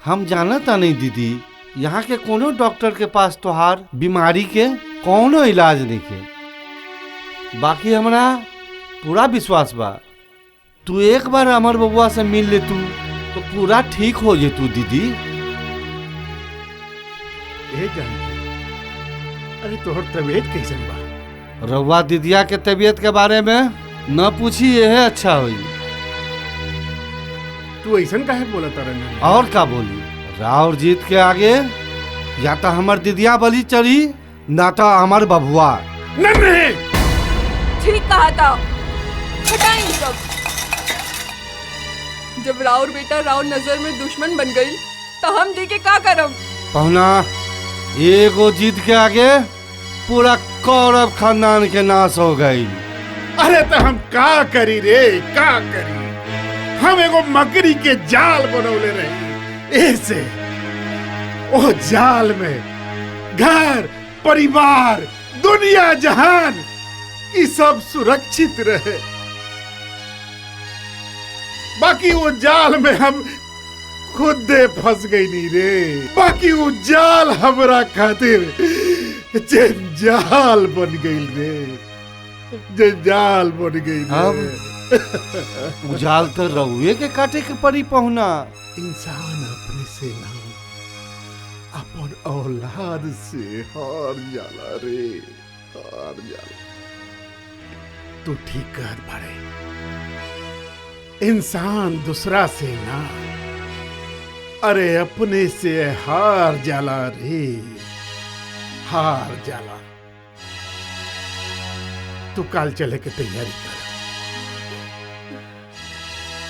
हम जानता नहीं दीदी, यहाँ के कोनो डॉक्टर के पास तोहार बीमारी के कोनो इलाज नहीं के। बाकी हमरा पूरा विश्वास बा, तू एक बार अमर बबुआ से मिल ले तू तो पूरा ठीक हो जे तू दीदी। अरे तोहर तबीयत कैसन बा? रउआ दीदिया के तबीयत के बारे में न पूछी, यह अच्छा हुई। तू ऐसन काहे बोला तारा? और का बोली, राउर जीत के आगे या तो हमार दीदिया बलि चढ़ी ना तो हमार बबुआ। नहीं ठीक कहा था, हटाएं सब। जब राउर बेटा राउर नजर में दुश्मन बन गई तो हम जी के का करम? पहुना एगो जीत के आगे पूरा कौरव खानदान के नाश हो गई। अरे तो हम का करी रे, का करी? हम एगो मकड़ी के जाल बनौले रही, ऐसे ओ जाल में घर परिवार दुनिया जहान ये सब सुरक्षित रहे। बाकी वो जाल में हम खुद फंस गई नहीं रे। बाकी वो जाल हमरा खातिर जंजाल बन गई रे, जंजाल बन गई रे। उजाल तो रउए के काटे के पड़ी पहुना। इंसान अपने से ना अपन औलाद से हार जाला रे, हार जाला। तू ठीक कर पड़े, इंसान दूसरा से ना अरे अपने से हार जाला रे, हार जाला। तू काल चले के तैयारी कर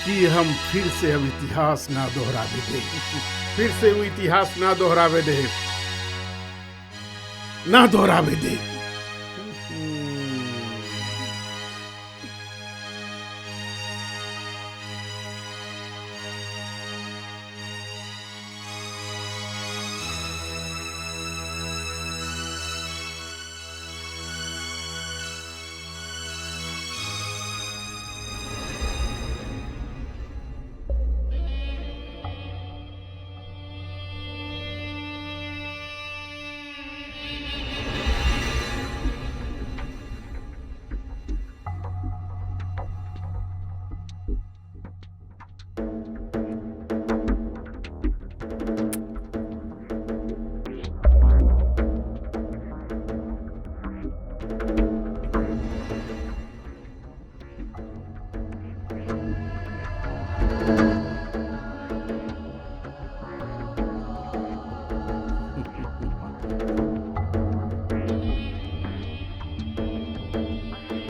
कि हम फिर से अब इतिहास ना दोहरावे दे, फिर से वो इतिहास ना दोहरावे दे, ना दोहरावे दे।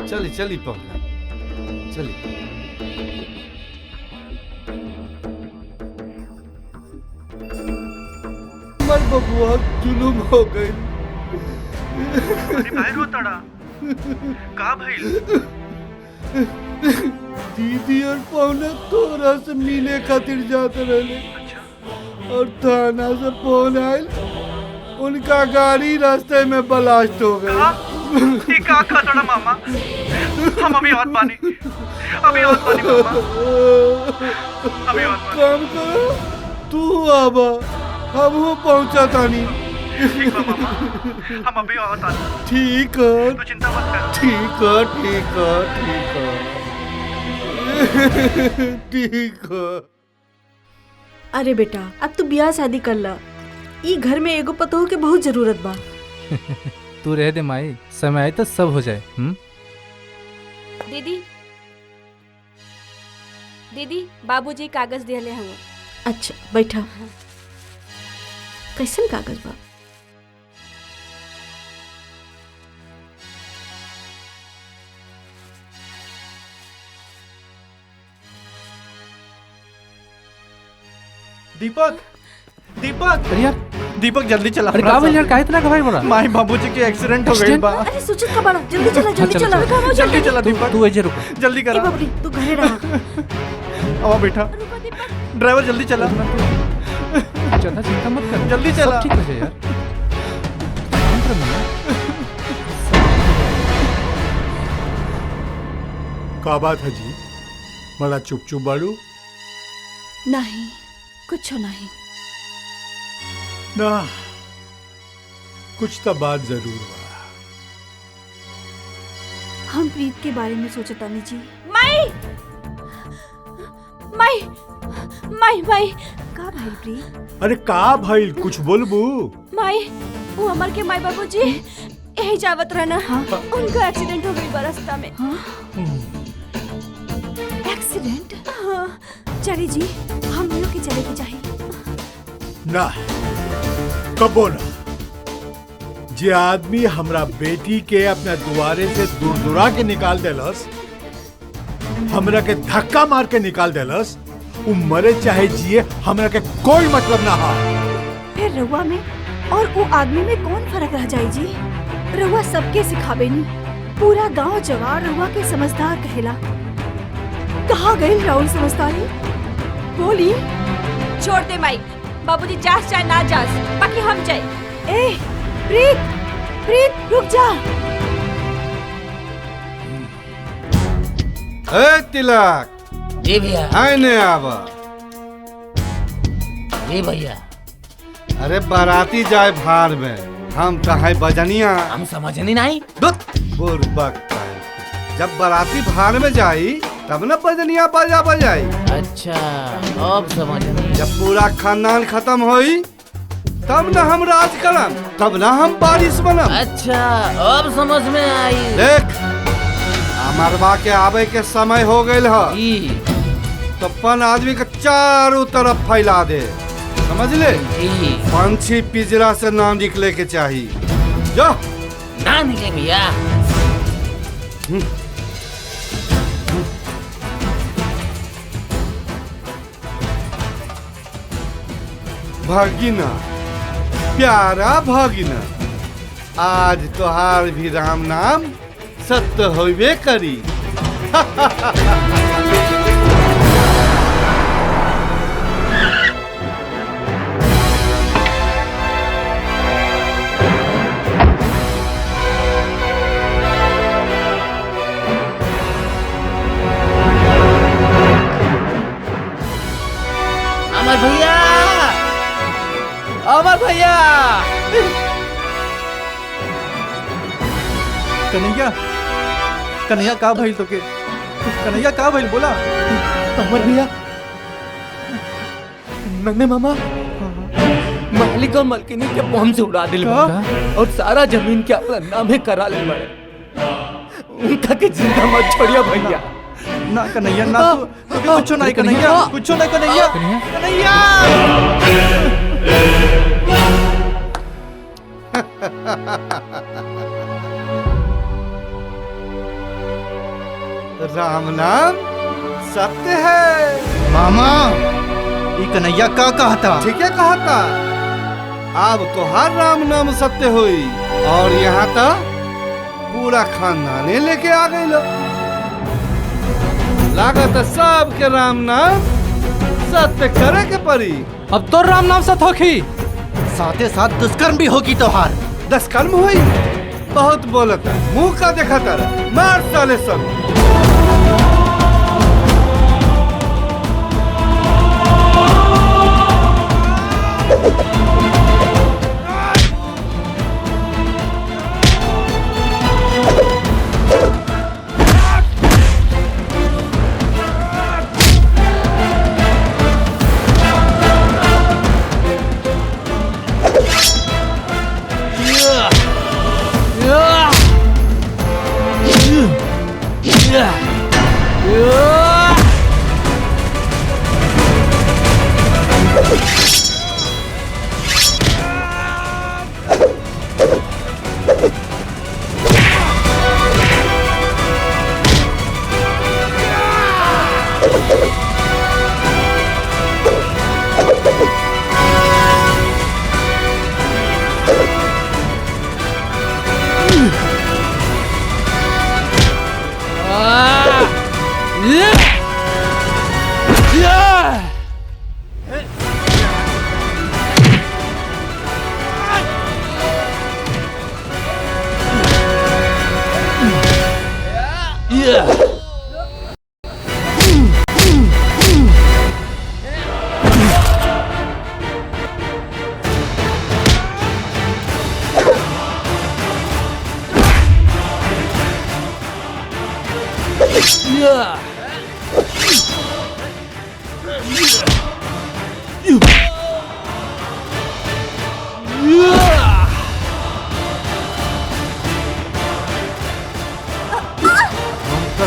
चली चली पहुना, चली। हमार बबुआ जुलुम हो गई। अरे बाहर हो तड़ा का भइल? दीदी और पौना तोरा से मिले खातिर जाते रहले और थाना से फोन आयल, उनका गाड़ी रास्ते में ब्लास्ट हो गई। का खतरा मामा, हम अभी और पानी, अभी और पानी मामा, अभी और पानी। काम करो, तू आबा, हम हो पहुंचा तानी। ठीक है मामा, हम अभी और पानी। ठीक है, तू चिंता मत कर। ठीक है, ठीक है, ठीक है, ठीक है। अरे बेटा, अब तू ब्याह शादी कर ला। ई घर में एगो पतोह के बहुत जरूरत बा। तू रह दे माई, समय आए तो सब हो जाए। दीदी, दीदी बाबूजी कागज दिले हूँ। अच्छा बैठा। कैसन कागज बा? दीपक, दीपक, अरे यार दीपक जल्दी चला। अरे का यार, काहे इतना घबराई बोला? माई बाबूजी के एक्सीडेंट हो गई बा। अरे सुचित का बड़ा, जल्दी चला, जल्दी चला। जल्दी चला दीपक, तू ऐसे रुको। जल्दी ए करा। बबली, तू घरे रहा। आओ बेटा, ड्राइवर जल्दी चला। चला, चिंता मत कर, जल्दी चला। सब ठीक हो जाए यार। का बात है जी? बड़ा चुप चुप बाड़ू। नहीं, कुछ नहीं। ना कुछ तो बात जरूर बा। हम प्रीत के बारे में सोचतानी जी। माई माई माई माई का भाई प्रीत? अरे का भाई कुछ बोलबू? माई वो अमर के माई बाबूजी यही जावत रहना। उनका एक्सीडेंट हो गई रास्ता में। एक्सीडेंट? हाँ। चली जी, हम लोग के चले के चाहिए। ना कबो ना। जे आदमी हमरा बेटी के अपना दुआरे से दूर दूरा के निकाल देलस, हमरा के धक्का मार के निकाल देलस, वो मरे चाहे जिए हमरा के कोई मतलब ना हा। फिर रहुआ में और वो आदमी में कौन फर्क रह जाए जी? रहुआ सबके सिखावे नी। पूरा गांव जवार रहुआ के समझदार कहेला। कहाँ गई राहुल समझदारी? बोली। छोड़ दे माई, बाबूजी जास चाहे ना जास, बाकी हम जाए। ए प्रीत, प्रीत रुक जा। ए तिलक, जी भैया। आने आवा। जी भैया। अरे बाराती जाए भार में, हम तो है बजनिया। हम समझनी नहीं। बुर्बक टाइप। जब बाराती भार में जाई तब न बजनिया बाजा बजाई। अच्छा अब समझनी। जब पूरा खानदान खत्म होई तब न हम राज करम, तब न हम बारिश बनम। अच्छा अब समझ में आई। देख, अमरवा के आवे के समय हो गइल ह। जी। तो पन आदमी के चारों तरफ फैला दे, समझ ले? जी। पंछी पिंजरा से ना निकले के चाहिए। जो ना निकले भैया। भगिना, प्यारा भगिना, आज तोहार भी राम नाम सत्य होइबे करी। अमर भैया, अमर भैया। कन्हैया, कन्हैया का भइल तोके? कन्हैया का भइल बोला? अमर भैया, नन्हे मामा मालिक और मलकिनी के बम से उड़ा दिल और सारा जमीन के अपना नामे करा ले बड़े। उनका के जिंदा मत छोड़िया भैया। ना कन्हैया ना, तोके कुछो नहीं कन्हैया, कुछो नहीं कन्हैया। कन्हैया राम नाम सत्य है। मामा, ये कन्हैया का कहा था? ठीक है कहा था। अब तो हर राम नाम सत्य हुई और यहाँ तक पूरा खानदाने लेके आ गई लो। लागत है सबके राम नाम सत्य करे के पड़ी। अब तो राम नाम सत्य होखी, साथे साथ दुष्कर्म भी होगी तोहार। दुष्कर्म हुई? बहुत बोलत है, मुंह का देखा तर मार साले सब।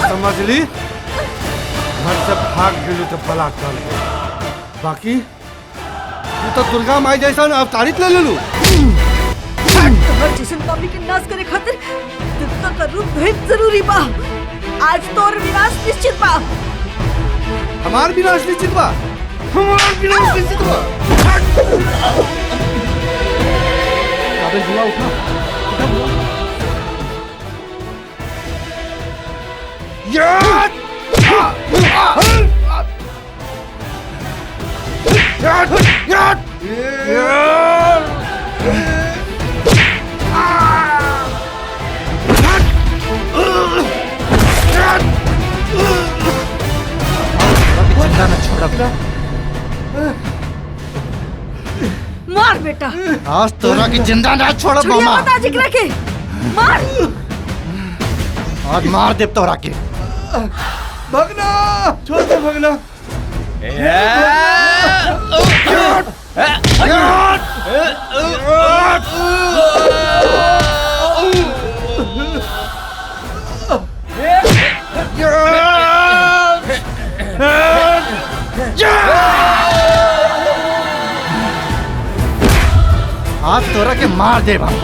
समझ ली घर से भाग गेलू तो बला कर दे। बाकी तू तो दुर्गा माई जैसा अवतारित ले लेलू। तोहर जिसन पापी के नाश करे खातिर दुर्गा का रूप धोइब जरूरी बा। आज तोर विनाश निश्चित बा। हमार विनाश निश्चित बा। हमार विनाश निश्चित बा। काबिल बुआ उठा उठा बुआ। जिंदा न छोड़ब। मार बेटा। आज तोरा की जिंदा न छोड़ब छोड़िया मामा। बता जिगरा के। मार। आज मार देब तोरा के। भगना छोड़ दे भगना। आज तोरा के मार देब हम।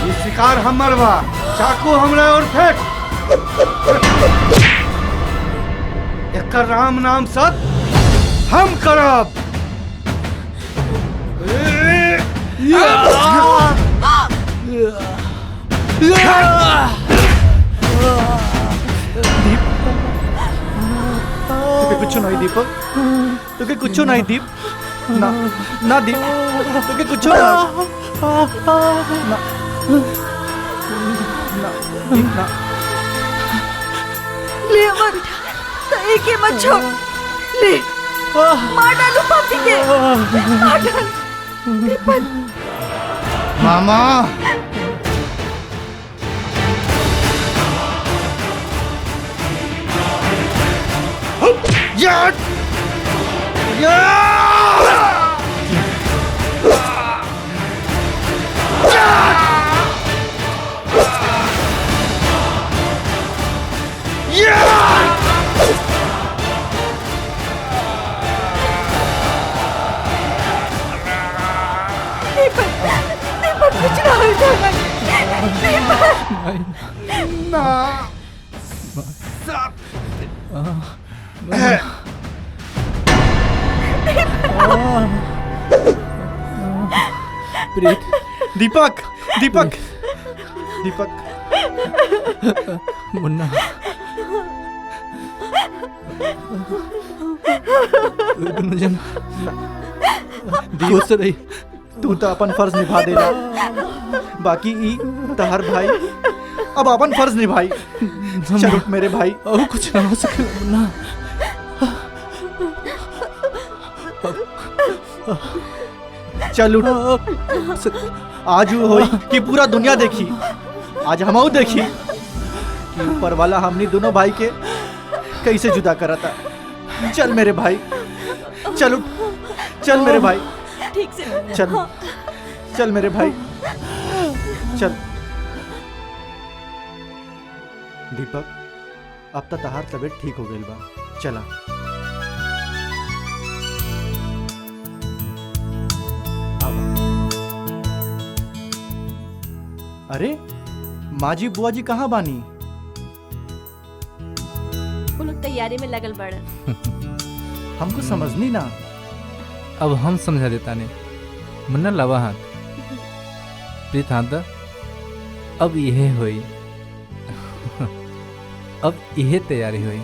ये शिकार हमर बा। चाकू हमरा और फेंक। एकर राम नाम सत हम करब। तुके कुछ नहीं दीपक। तुके कुछ नहीं दीप। ना ना दीप। तुके कुछ ना। ना ना दीप ना। ले मत। सही के मत छोड़। ले मार डालो पापी के। मार डाल। दीपक। मामा दीपक कुछ ना हो जाएगा। प्रीत दीपक दीपक दीपक मुन्ना गुंजन खुश रही। तू तो अपन फर्ज निभा देला। बाकी ई तहर भाई अब अपन फर्ज निभाई। चल उठ मेरे भाई। और कुछ ना हो सके मुन्ना। चल उठ। आज वो होई कि पूरा दुनिया देखी। आज हम देखी कि ऊपर वाला हमनी दोनों भाई के कैसे जुदा करा था। चल मेरे भाई चल उठ। चल मेरे भाई ठीक से चल चल मेरे भाई चल। दीपक अब तक तहार तबीयत ठीक हो गई बा। चला अरे माँ जी बुआ जी कहाँ बानी? वो लोग तैयारी में लगल बड़न। हमको समझनी ना। अब हम समझा देता ने। मुन्ना लवा हाथ प्रीत हाथ दा। अब यह हुई। अब यह तैयारी हुई।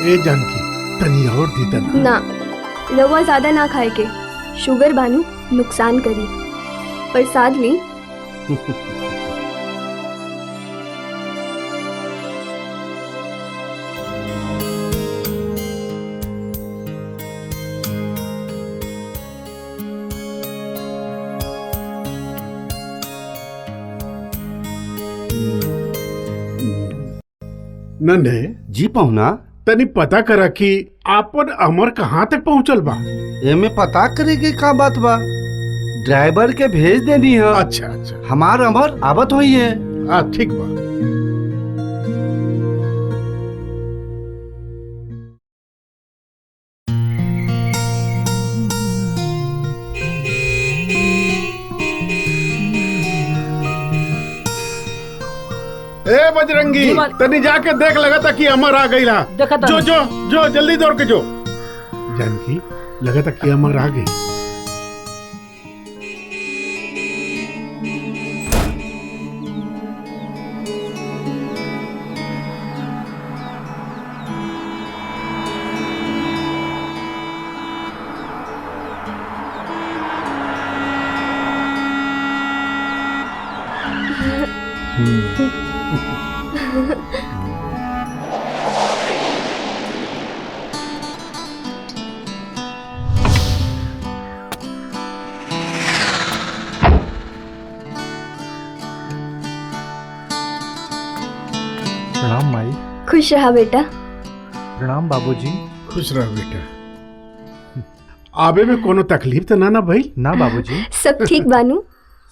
ए जानकी तनी और दी तना। ना रवा ज्यादा ना खाए के, शुगर बानू नुकसान करी। प्रसाद ली। नन्हे जी पहुना तनी पता करा कि आपन अमर कहाँ तक पहुँचल बा। एमे पता करे के का बात बा, ड्राइवर के भेज देनी है। अच्छा अच्छा हमार अमर आवत हुई है। हाँ ठीक बा। ए बजरंगी तनी जाके देख लगा था कि अमर आ गई ला। जो जो जो जल्दी दौड़ के जो। जानकी लगा था कि अमर आ गई। प्रणाम माई। खुश रहा बेटा। प्रणाम बाबूजी। खुश रह बेटा। आबे में कोनो तकलीफ तो ना भाई? ना बाबूजी। सब ठीक बानू?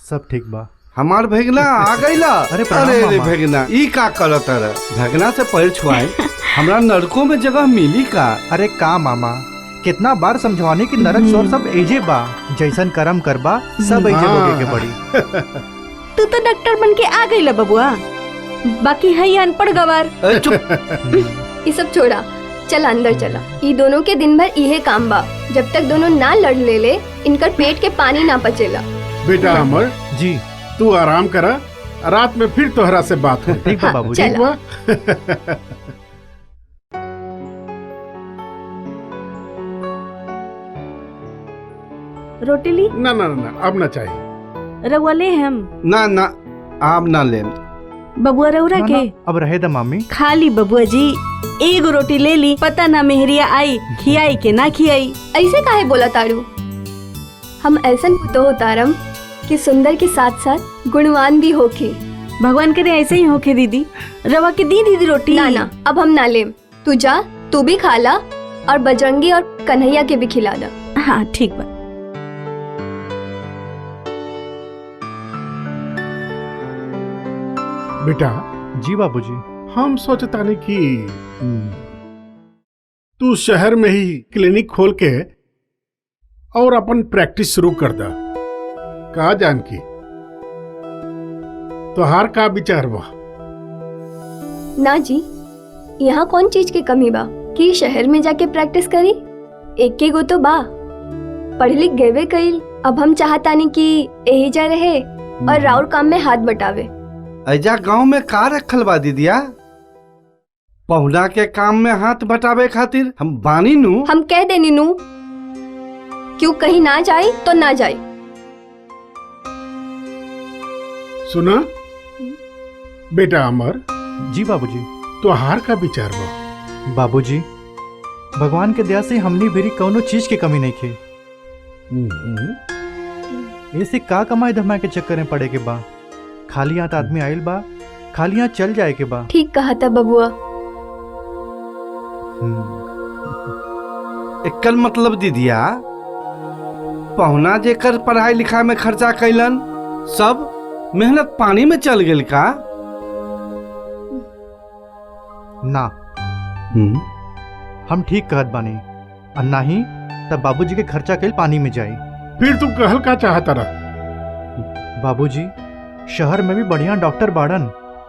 सब ठीक बा। हमार भगना आ गईला। अरे प्रणाम अरे मामा। भगना ई का करत रह? भगना से पैर छुआए हमरा नरकों में जगह मिली का? अरे का मामा, कितना बार समझवाने की नरक स्वर सब एजे बा, जैसन कर्म करबा सब एजे होगे के पड़ी। तू तो डॉक्टर बन के आ गई बबुआ, बाकी है ये अनपढ़ गवार। ये सब छोड़ा, चल अंदर चला। ये दोनों के दिन भर यही काम बा। जब तक दोनों ना लड़ ले इनकर पेट के पानी ना पचेला। बेटा अमर जी तू आराम करा, रात में फिर तोहरा से बात हो। ठीक बा बाबूजी। चला। रोटी ली ना ना ना अब ना चाहिए। रउआ ले हम ना ना आप ना ले। बबुआ रउरा ना, के ना, अब रहे द मामी। खा ली बबुआ जी, एगो रोटी ले ली। पता ना मेहरिया आई खियाई के ना खियाई। ऐसे काहे बोला तारू? हम ऐसन पुतो उतारम कि सुंदर के साथ साथ गुणवान भी होके। भगवान करे ऐसे ही होके दीदी। रवा के दी दीदी रोटी। ना ना अब हम ना लेम। तू जा, तू भी खा ला और बजरंगी और कन्हैया के भी खिला दा। हाँ ठीक बा। बेटा जी बाबूजी। हम सोचता नहीं कि तू शहर में ही क्लिनिक खोल के और अपन प्रैक्टिस शुरू कर दा। का जानकी तोहार का विचार बा? ना जी, यहाँ कौन चीज की कमी बा कि शहर में जाके प्रैक्टिस करी? एक के गो तो बा, पढ़ लिख गए कईल। अब हम चाहतानी कि यही जा रहे और राउर काम में हाथ बटावे। ऐजा गांव में का रखल बा दीदिया? पहुना के काम में हाथ बटावे खातिर हम बानी नू। हम कह देनी नू, क्यों कहीं ना जाए तो ना जाए। सुना बेटा अमर। जी बाबूजी। तोहार का विचार बा? बाबूजी भगवान के दया से हमनी भेरी कौनो चीज की कमी नहीं खे। ऐसे का कमाई धमाई के चक्कर में पड़े के बा। खाली हाथ आदमी आइल बा, खाली हाथ चल जाए के बा। ठीक कहा था बबुआ। एकल मतलब दीदिया पहुना जेकर पढ़ाई लिखाई में खर्चा कैलन सब मेहनत पानी में चल गेल का? ना हम ठीक कहत बानी, और ना ही तब बाबूजी के खर्चा कैल पानी में जाए। फिर तू कहल का चाहता रहा? बाबूजी शहर में भी बढ़िया डॉक्टर बाड़न,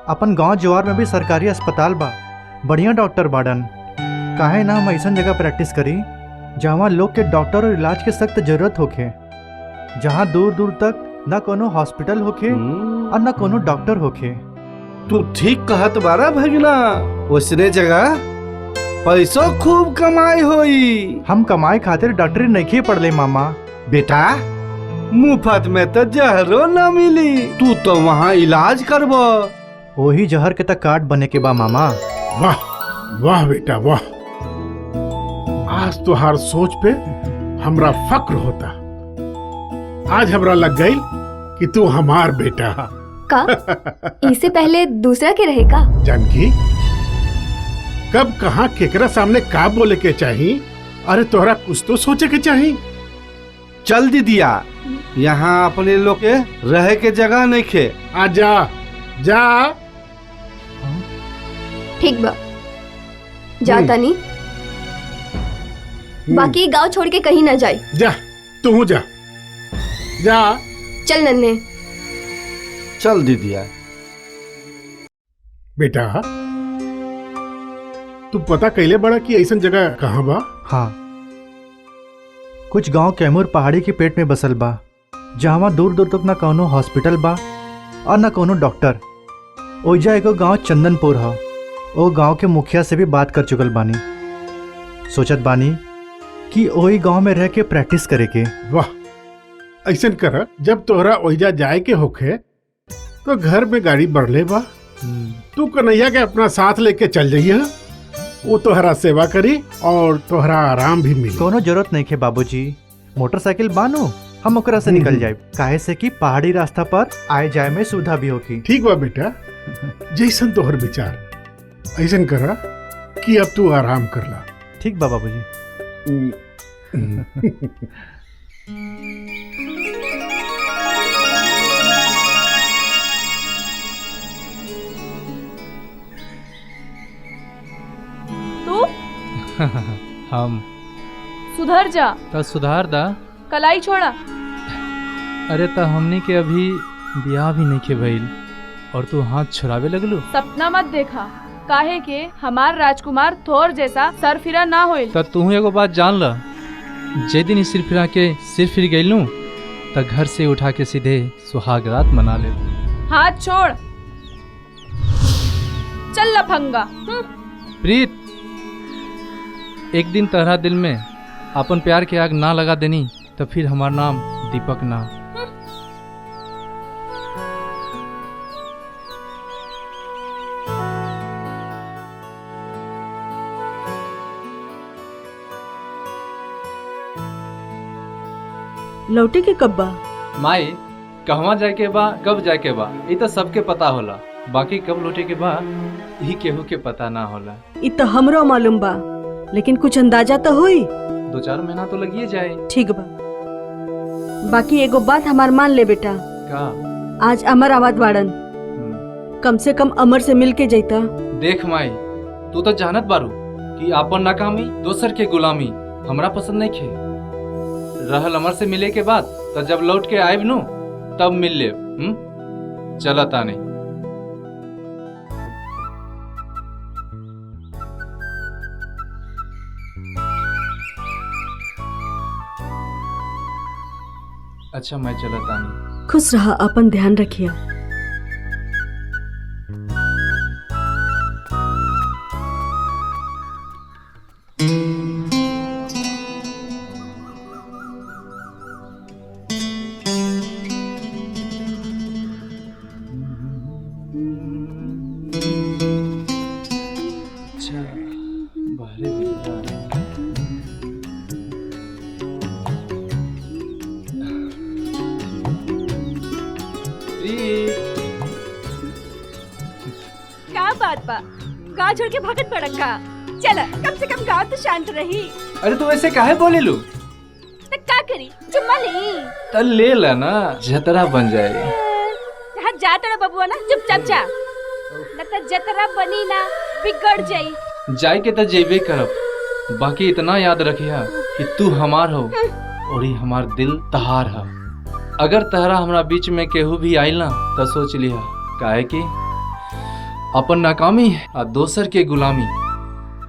अपन गांव जवार में भी सरकारी अस्पताल बा, बढ़िया डॉक्टर बाड़न। काहे ना हम ऐसा जगह प्रैक्टिस करी जहाँ लोग के डॉक्टर और इलाज के सख्त जरूरत होखे, जहाँ दूर दूर तक ना कोनो हॉस्पिटल होखे और ना कोनो डॉक्टर होखे। तू ठीक कहत बारा भगना। उसने जगह पैसों खूब कमाई होई। हम कमाई खातिर डॉक्टरी नहीं पढ़ले मामा। बेटा मुफ्त में तो जहरो न मिली, तू तो वहाँ इलाज करब। वही जहर के तक काट बने के बा मामा। वाह वाह बेटा वाह, आज तो हर सोच पे हमरा फक्र होता। आज हमरा लग गई कि तू हमार बेटा का इससे पहले दूसरा के रहेगा। जानकी कब कहाँ केकरा सामने का बोले के चाहिए, अरे तोहरा कुछ तो सोचे के चाहिए। चल दीदिया, यहाँ अपने लोग के रहे के जगह नहीं खे। आ जा जा। ठीक बा, जाता नहीं। बाकी गांव छोड़ के कहीं ना जाए। जा तू जा जा। चल नन्हे। चल दीदिया। बेटा तू पता कैले बड़ा कि ऐसा जगह कहाँ बा? हाँ, कुछ गांव कैमूर पहाड़ी के पेट में बसल बा, जहाँ दूर दूर तक ना कोनो हॉस्पिटल बा और ना कोनो डॉक्टर। ओइजा एगो गांव चंदनपुर है। ओ गांव के मुखिया से भी बात कर चुकल बानी। सोचत बानी कि ओही गांव में रह के प्रैक्टिस करे के। वाह, ऐसा कर, जब तोहरा ओइजा जाए के होखे तो घर में गाड़ी बढ़ले बा, तू कन्हैया के अपना साथ लेके चल जाइए। वो तोहरा सेवा करी और तोहरा आराम भी मिली। कोनो जरूरत नहीं है बाबूजी, मोटरसाइकिल बानो, हम ओकरा से निकल जाए। काहे से कि पहाड़ी रास्ता पर आए जाए में सुविधा भी होगी। ठीक बा बेटा, जैसन तोहर विचार ऐसा करा कि अब तू आराम कर ला। ठीक बा बाबूजी। तू हम सुधर जा। तो सुधार दा। कलाई छोड़ा। अरे तो हमनी के अभी ब्याह भी नहीं के भइल और तू हाथ छुड़ावे लगलू। सपना मत देखा, काहे के हमार राजकुमार थोर जैसा सर फिरा ना होइल। तो तू एगो बात जान ल, जे दिन सिर फिरा के सिर फिर गइलू तो घर से उठा के सीधे सुहाग रात मना ले। हाथ छोड़। चल लफंगा। प्रीत, एक दिन तहरा दिल में अपन प्यार के आग ना लगा देनी तो फिर हमार नाम दीपक ना। लौटे के कब बा? माई, कहवा जाए के बा, कब जाए के बा, ये तो सबके पता होला। बाकी कब लौटे के बा ही केहू के पता ना होला। इ तो हमरो मालूम बा, लेकिन कुछ अंदाजा तो होई। 2-4 महीना तो लगिए जाए। ठीक बा, बाकी एगो बात हमार मान ले बेटा। का? आज अमर आवाज वाड़न, कम से कम अमर से मिल के जैता। देख माई, तू तो जानत बारू कि आपन नाकामी दोसर के गुलामी हमरा पसंद नहीं खे। रहल अमर से मिले के बाद तो जब लौट के आइब नु तब मिल ले। चला ताने। अच्छा मैं चला तानी। खुश रहा, अपन ध्यान रखिया। क्या बात बा, गाँव छोड़ के भागत पड़का। चल, कम से कम गाँव तो शांत रही। अरे तू ऐसे काहे बोले लू? तो क्या करी, चुम्मा ली। तो ले ला ना, जतरा बन जाए। जहाँ जाता ना बबुआ ना, चुपचाप जा, न तो जतरा बनी ना बिगड़ जाई। जाए के तो जेबे करब, बाकी इतना याद रखिया कि तू हमार हो और ही हमार दिल तहार है। अगर तहरा हमरा बीच में केहू भी आइल ना तो सोच लिया, काहे कि अपन नाकामी आ दोसर के गुलामी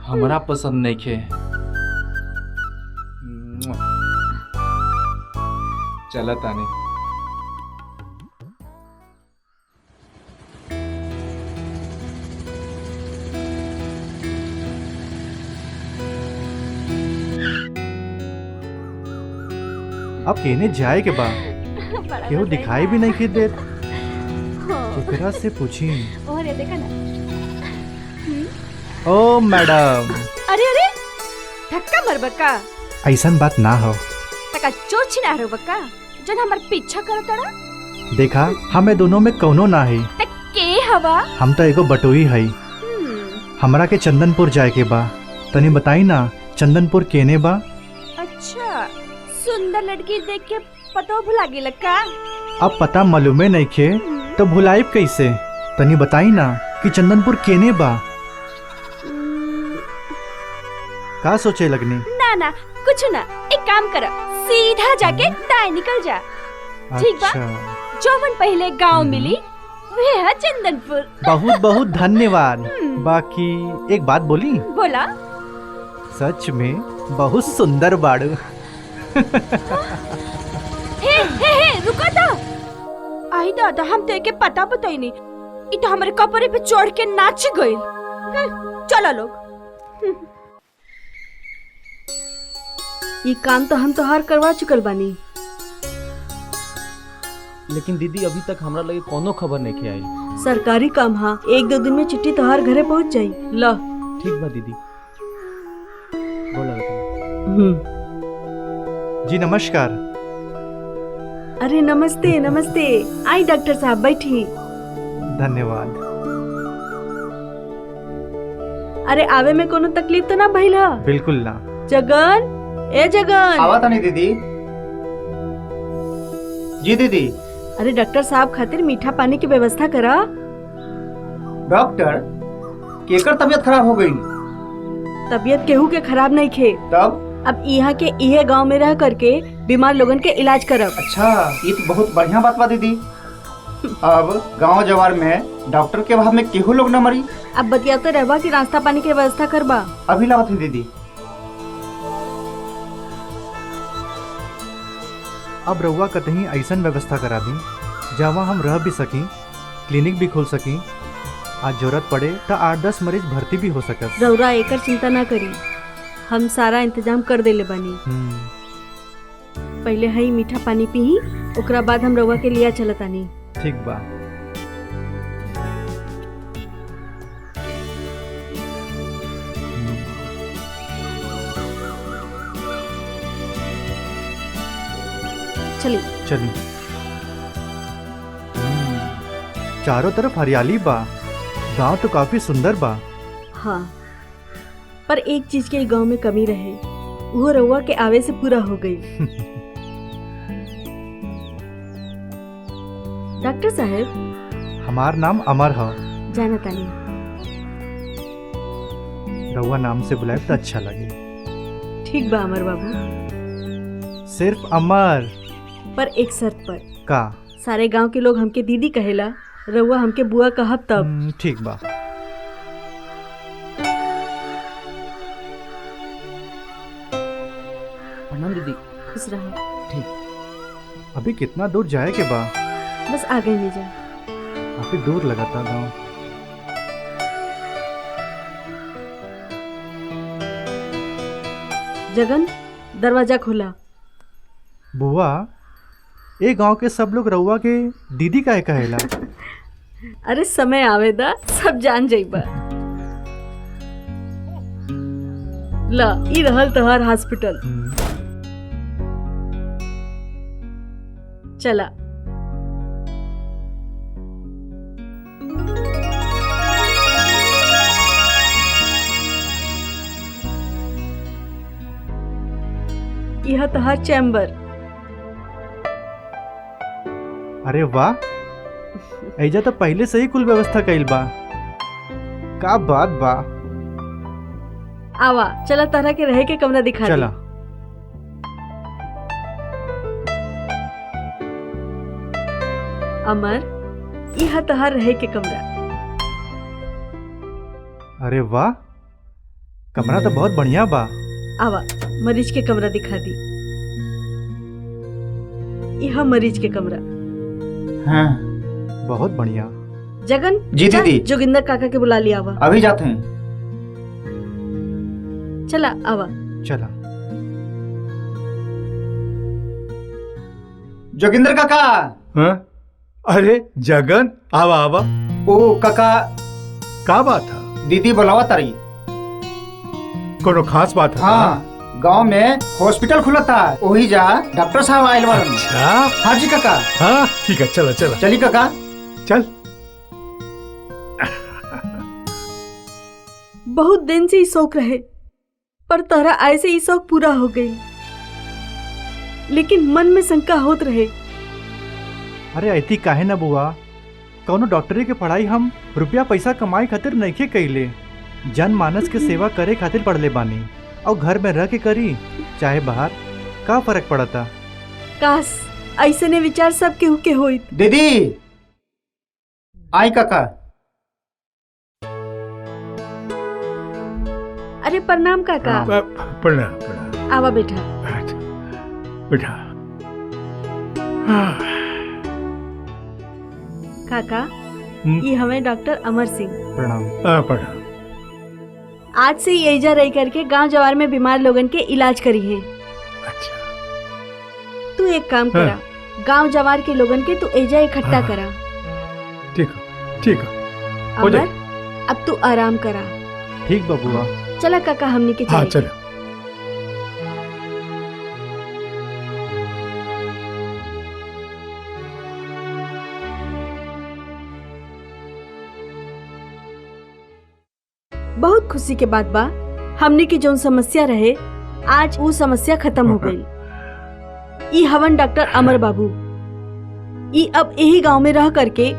हमरा पसंद नहीं खे। चला तानी। अब केने जाए के बा केहू दिखाई भी नहीं के देत। एकरा से पूछी। और ये देखा ना। ओ मैडम, अरे अरे धक्का मर बक्का ऐसन बात ना हो। तका चोर छिना रो बक्का जन हमर पीछा करो तड़ा। देखा हमें दोनों में कौनो ना है। त के हवा हम तो एगो बटोई है। हमरा के चंदनपुर जाए के बा, तनी बताई ना चंदनपुर केने बा। अच्छा सुंदर लड़की देख के पतो भुला गेल का। अब पता मालूमे नहीं खे तो भुलाइब कैसे। तनी बताई ना कि चंदनपुर केने बा। का सोचे लगनी। ना ना कुछ ना, एक काम कर सीधा जाके दाएं निकल जा। ठीक बा। जौवन पहले गांव मिली वे है चंदनपुर। बहुत बहुत धन्यवाद। बाकी एक बात बोली। बोला। सच में बहुत सुंदर बाड़ू। हे रुको तो। आई दादा हम तो के पता बताई नहीं। इ तो हमारे कपड़े पे चढ़ के नाच गई। चलो लोग। ये काम तो हम तोहार करवा चुकल बानी। लेकिन दीदी अभी तक हमरा लगे कोनो खबर नहीं के आई। सरकारी काम हा, 1-2 दिन में चिट्ठी तोहार घरे पहुंच जाई। ला ठीक बा दीदी। बोला जी नमस्कार। अरे नमस्ते नमस्ते। आई डॉक्टर साहब बैठी। धन्यवाद। अरे आवे में कोनो तकलीफ तो ना भइल हा? बिल्कुल ना। जगन, ए जगन। आवा तानी दीदी। जी दीदी। अरे डॉक्टर साहब खातिर मीठा पानी की व्यवस्था करा। डॉक्टर केकर तबीयत खराब हो गई। तबीयत केहू के खराब नहीं खे। तब अब यहाँ के इहे गांव में रह करके बीमार लोगन के इलाज करब। अच्छा ये तो बहुत बढ़िया बात बा दीदी। अब गांव जवार में डॉक्टर के अभाव में केहू लोग न मरी। अब बतियाते रहबा कि नाश्ता पानी की व्यवस्था करबा। अभी लावत है दीदी। अब रउआ कतही ऐसन व्यवस्था करा दी जहाँ हम रह भी सकी, क्लिनिक भी खोल सकी। आज जरूरत पड़े तो 8-10 मरीज भर्ती भी हो सके। रउरा एकर चिंता ना करी, हम सारा इंतजाम कर देले बानी। पहले हई मीठा पानी पी, ओकरा बाद हम रउआ के लिया चलतानी। ठीक बा। चली चली। चारों तरफ हरियाली बा, गांव तो काफी सुंदर बा। हाँ, पर एक चीज के गांव में कमी रहे, वो रउआ के आवे से पूरा हो गई। डॉक्टर साहब हमार नाम अमर है। जाना तानी। रउआ नाम से बुलाए तो अच्छा लगे। ठीक बा अमर बाबू। सिर्फ अमर, पर एक शर्त पर। का? सारे गांव के लोग हमके दीदी कहेला, रउआ हमके बुआ कहब तब। ठीक बा। प्रणाम दीदी। खुश रहो। ठीक। अभी कितना दूर जाए के बा? बस आ गई नीजा। काफी दूर लगाता गाँव। जगन दरवाजा खोला। बुआ, ए गांव के सब लोग रउआ के दीदी काहे कहेला? अरे समय आवेदा सब जान जाइबा। ला ई रहल तोहर हॉस्पिटल। चला। यह तोहर चैम्बर। अरे वाह, ऐजा तो पहले से ही कुल व्यवस्था कइल बा। का बात बा। आवा चला तरह के रहे के कमरा दिखा। चला। अमर, यह तोहर रहे के कमरा। अरे वाह, कमरा तो बहुत बढ़िया बा। आवा मरीज के कमरा दिखा दी। यह मरीज के कमरा। हाँ। बहुत बढ़िया। जगन जी दीदी। जोगिंदर काका के बुला लिया। आवा अभी जाते हैं। चला आवा। चला। जोगिंदर काका। हाँ? अरे जगन आवा आवा। ओ काका का बात है? दीदी बुलावा तारी। कोनो खास बात है? हाँ, गांव में हॉस्पिटल खुला था, वही जा डॉक्टर साहब आयल बारन। अच्छा। हाँ जी काका। हाँ ठीक है, चलो चलो। चली काका। चल। बहुत दिन से ई शौक रहे, पर तोहरा ऐसे ई शौक पूरा हो गई, लेकिन मन में शंका होत रहे। अरे ऐती काहे ना बुआ, कौनो डॉक्टरी के पढ़ाई हम रुपया पैसा कमाए खातिर नइखे कइले, जनमानस के सेवा करे खातिर पढ़ले बानी, और घर में रह के करी चाहे बाहर, का फर्क पड़ता। काश ऐसे ने विचार सब केहू के होइत। दीदी आई काका। अरे प्रणाम काका। प्रणाम प्रणाम। आवा बेटा। बेटा। काका ये हमें डॉक्टर अमर सिंह। प्रणाम। प्रणाम। आज से ही एजा रह करके गांव जवार में बीमार लोगन के इलाज करी है। अच्छा। तू एक काम करा, गांव जवार के लोगन के तू एजा इकट्ठा करा। ठीक है ठीक है। अमर अब तू आराम करा। ठीक बबुआ। चला काका हमने के हाँ चलो। बहुत खुशी के बात बा, हमने की जो समस्या रहे आज वो समस्या खत्म हो गई। ई हवन डॉक्टर अमर बाबू, ई अब यही गांव में रह करके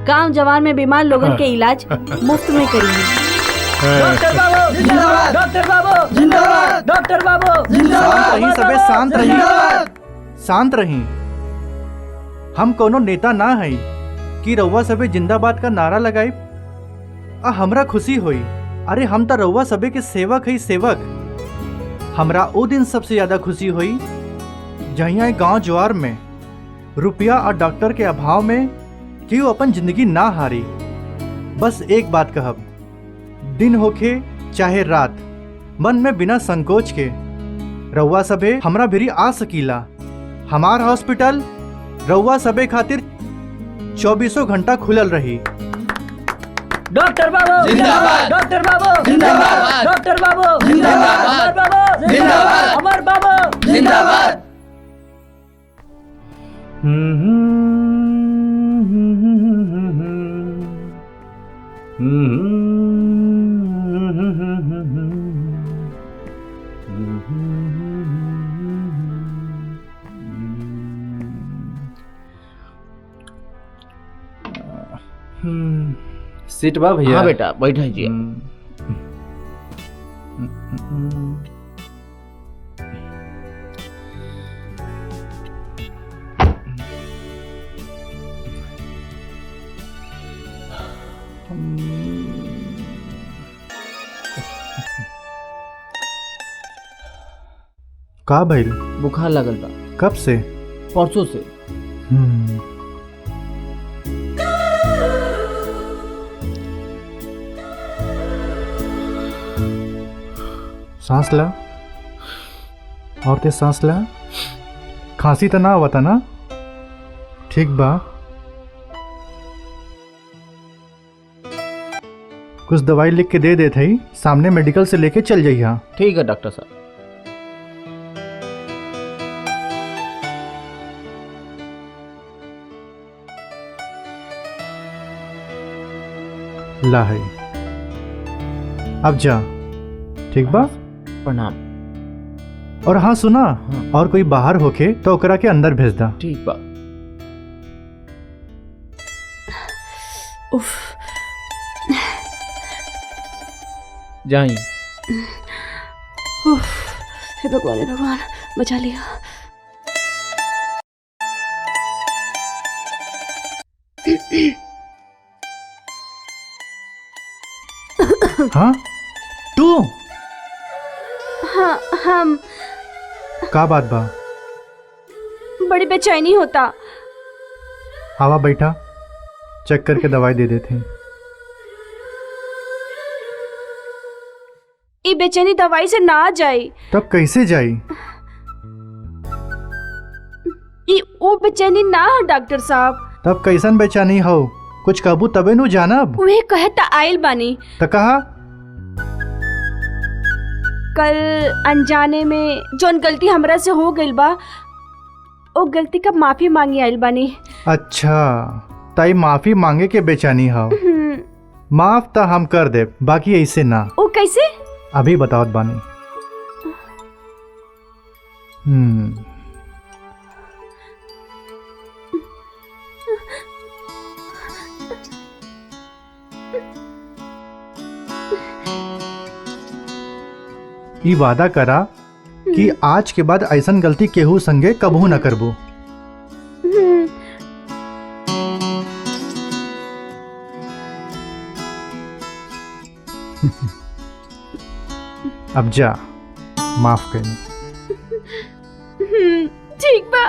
गांव जवार में बीमार लोगन के इलाज मुफ्त में करेंगे। डॉक्टर बाबू जिंदाबाद, डॉक्टर बाबू जिंदाबाद, डॉक्टर बाबू शांत रही, सबे शांत रही, शांत रही। हम कोनो नेता ना हई कि रउआ सबे जिंदाबाद का नारा लगाई आ हमरा खुशी होई। अरे हम तो रउआ सबे के सेवक हई, सेवक। हमरा ओ दिन सबसे ज्यादा खुशी हुई जहिया गांव जवार में रुपया और डॉक्टर के अभाव में केहू अपन जिंदगी ना हारी। बस एक बात कहब, दिन होखे चाहे रात, मन में बिना संकोच के रउआ सबे हमरा भिरी आ सकीला। हमार हॉस्पिटल रउआ सबे खातिर 24 घंटा खुलल रही। डॉक्टर बाबू जिंदाबाद, डॉक्टर बाबू जिंदाबाद, डॉक्टर बाबू जिंदाबाद, अमर बाबू जिंदाबाद, अमर बाबू जिंदाबाद। सीट बा भैया। हाँ बेटा बैठा जी। का भइल? बुखार लगल बा। कब से? परसों से। सांस ला और ते सांस ला। खांसी तो ना आवता ना? ठीक बा। कुछ दवाई लिख के दे देते ही, सामने मेडिकल से लेके चल जाइए। ठीक है डॉक्टर साहब। ला है, अब जा। ठीक बा? प्रणाम। और हाँ सुना, और कोई बाहर होके तो ओकरा के अंदर भेज दा। ठीक बा। उफ। जाई। उफ, हे भगवान, हे भगवान बचा लिया। हाँ तू? हाँ हम। का बात बा? बड़ी बेचैनी होता। आवा बैठा, चेक करके दवाई दे देते हैं। ये बेचैनी दवाई से ना जाए। तब कैसे जाई? ये वो बेचैनी ना हो डॉक्टर साहब। तब कैसन बेचैनी हो? कुछ कहबू तबे नु जानब। वे कहे त आइल बानी। त कहा? कल अनजाने में जोन गलती हमरा से हो गइल बा, ओ गलती का माफी मांगी आइल बानी। अच्छा, ताई माफी मांगे के बेचैनी हो। माफ तो हम कर दे, बाकी ऐसे ना। ओ कैसे? अभी बताओ बानी। ई वादा करा कि आज के बाद ऐसन गलती केहू संगे कबहू न करबू। अब जा, माफ करनी। ठीक बा।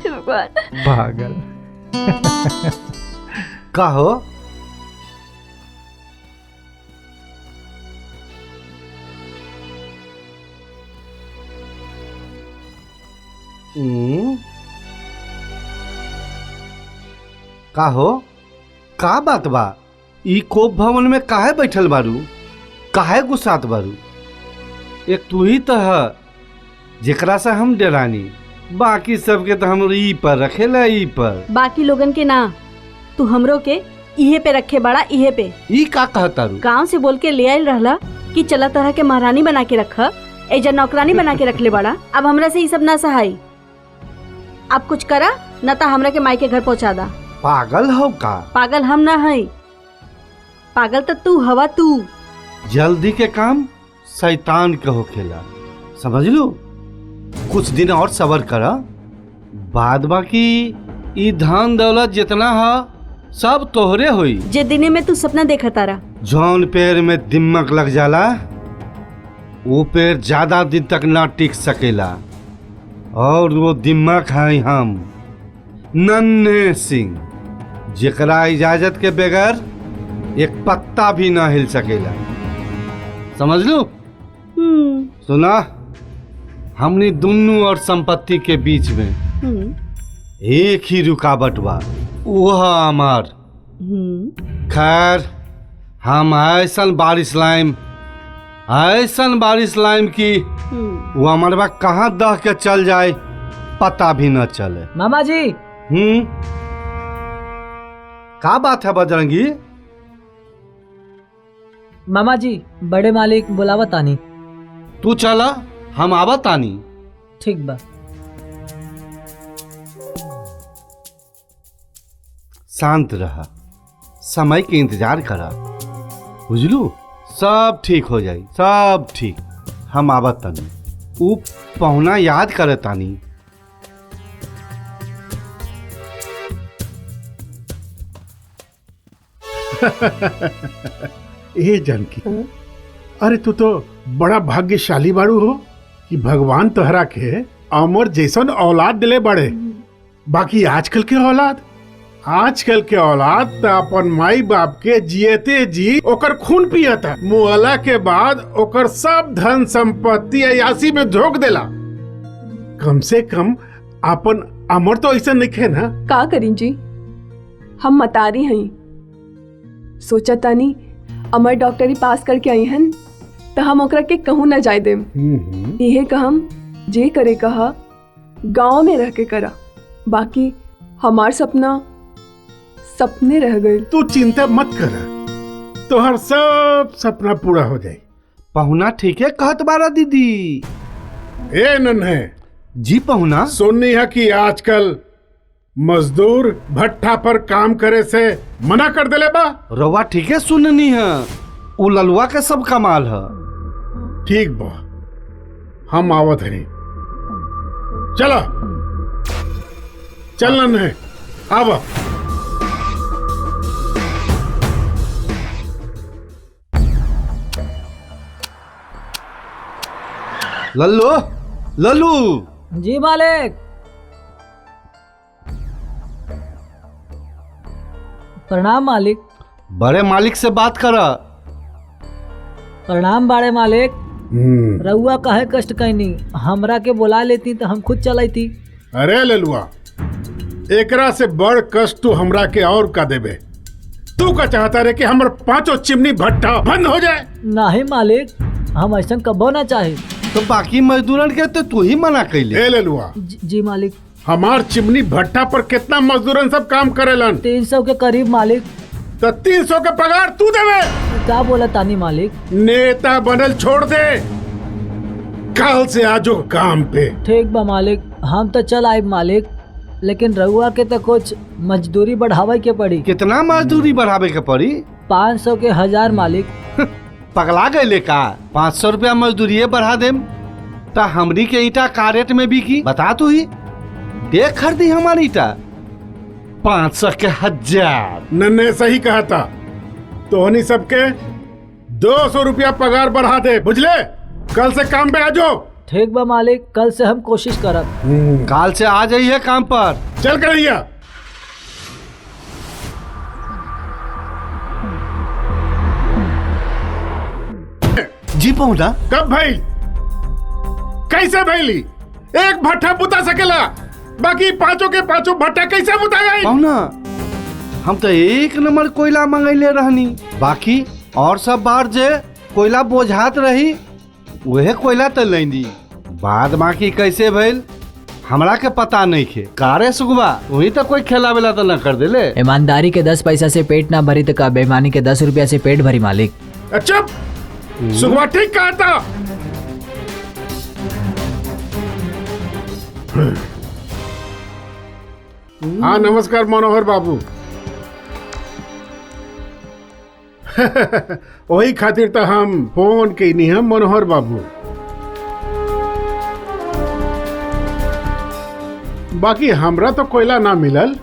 भगवान। पागल। का हो? का हो? का बात बा? ई कोप भवन में काहे बैठल बारू? काहे गुस्सात बारू? एक तू ही तो है जेकरा से हम डरानी, बाकी सबके तो हम ई पर रखेला। ई पर बाकी लोगन के ना, तू हमरो के इहे पे रखे बड़ा। इहे पे ई का कहता रू? गांव से बोल के ले आयल रहला कि चला तरह के महारानी बना के रख, एजा नौकरानी बना के रख ले बड़ा। अब हमरा से ई सब ना सहाई। अब कुछ करा न तो हमरा के माई के घर पहुंचा दा। पागल हो का? पागल हम ना है, पागल तो तू हवा। तू जल्दी के काम शैतान के होखेला, समझ लो। कुछ दिन और सब्र करा, बाद बाकी ई धन दौलत जितना है सब तोहरे होई। जे दिने में तू सपना देखा तारा, जौन पेड़ में दिमक लग जाला वो पेड़ ज्यादा दिन तक ना टिक सकेला, और वो दिमक है हम नन्हे सिंह, जेकरा इजाजत के बगैर एक पत्ता भी ना हिल सकेला, समझ लो। सुना, हमनी दोनों और संपत्ति के बीच में एक ही रुकावट बा, वह हमार। खैर, हम ऐसन बारिश लाइम की वो हमारे बा कहाँ दह के चल जाए पता भी न चले। मामा जी। का बात है बजरंगी? मामा जी, बड़े मालिक बुलावत आनी। तू चला, हम आवत आनी। ठीक बा। शांत रहा, समय के इंतजार करा, बुझलू। सब ठीक हो जाई, सब ठीक। हम आवत तानी, ऊ पहुना याद करे तानी। ए जानकी, अरे तू तो बड़ा भाग्यशाली बाड़ू हो कि भगवान तोहरा के अमर जैसन औलाद दिले बड़े। बाकी आजकल के औलाद तो अपन माई बाप के जियते जी ओकर खून पियता, मुअला के बाद ओकर सब धन संपत्ति अयासी में झोंक देला। कम से कम अपन अमर तो ऐसा नहीं ना। का करी जी, हम मतारी हई, सोचा तानी अमर डॉक्टरी पास करके आई हन तो हम ओकरा के कहूँ न जाए देम। यही कहम जे करे कहा गांव में रह के करा, बाकी हमार सपना सपने रह गए। तू चिंता मत कर, तोहर सब सपना पूरा हो जाए। पहुना ठीक है कहत बारा दीदी। ए नन्हे जी पहुना, सुननी है कि आजकल मजदूर भट्ठा पर काम करे से मना कर देले बा। रवा ठीक है सुननी है, उ ललुआ के सब कमाल है। ठीक बा, हम आवत हैं। चलो चल नन्हे, आवा। लल्लू, लल्लू। जी मालिक। प्रणाम मालिक। बड़े मालिक से बात करा। प्रणाम बड़े मालिक। रउआ काहे कष्ट कैनी, हमरा के बुला लेती तो हम खुद चलती। अरे ललुआ, एकरा से बड़ कष्ट तू हमरा के और का देबे। तू का चाहता रे कि हमर 5 चिमनी भट्टा बंद हो जाए? नहीं मालिक, हम ऐसा कबो ना चाहे। तो बाकी मजदूरन के तो तू ही मना कैले। ए ललुआ, जी मालिक। हमार चिमनी भट्टा पर कितना मजदूरन सब काम करेलन? 300 के करीब मालिक। तो 300 का पगार तू देवे? क्या बोला तानी मालिक? नेता बनल छोड़ दे, कल से आजो काम पे। ठीक बा मालिक, हम तो चल आए मालिक, लेकिन रउआ के तो कुछ मजदूरी बढ़ावे के पड़ी। कितना मजदूरी बढ़ावे के पड़ी? 500 के 1000 मालिक। पगला गए का? 500 रुपया मजदूरी बढ़ा देम तो हमरी के ईटा का रेट में बिकी बता तू ही। देख खरीदी हमारी ईटा 500 के 1000। नन्हे सही कहा था, तोहनी सबके 200 रुपया पगार बढ़ा दे, बुझले? कल से काम पे आ जाओ। ठीक बा मालिक, कल से हम कोशिश करब। कल से आ जाइए काम पर। चल करिया। जी पहुंचा। कब भाई? कैसे भैली? एक भट्टा बुता सकेला, बाकी 5 के 5 भट्टा कैसे बुता गई? पहुना, हम तो 1 नंबर कोयला मंगैले रहनी, बाकी और सब बार जे कोयला बोझात रही वह कोयला तो लेंदी। बाद बाकी कैसे भइल हमरा के पता नहीं खे। कारे सुगवा वही तो कोई खेला वेला तो न कर देले। ईमानदारी के 10 पैसा से पेट ना भरी तो का बेईमानी के 10 रुपया से पेट भरी मालिक। अच्छा, सुगवा ठीक कहा था। हाँ नमस्कार मनोहर बाबू। वही खातिर तो हम फोन कैनी है मनोहर बाबू। बाकी हमरा तो कोयला ना मिलल,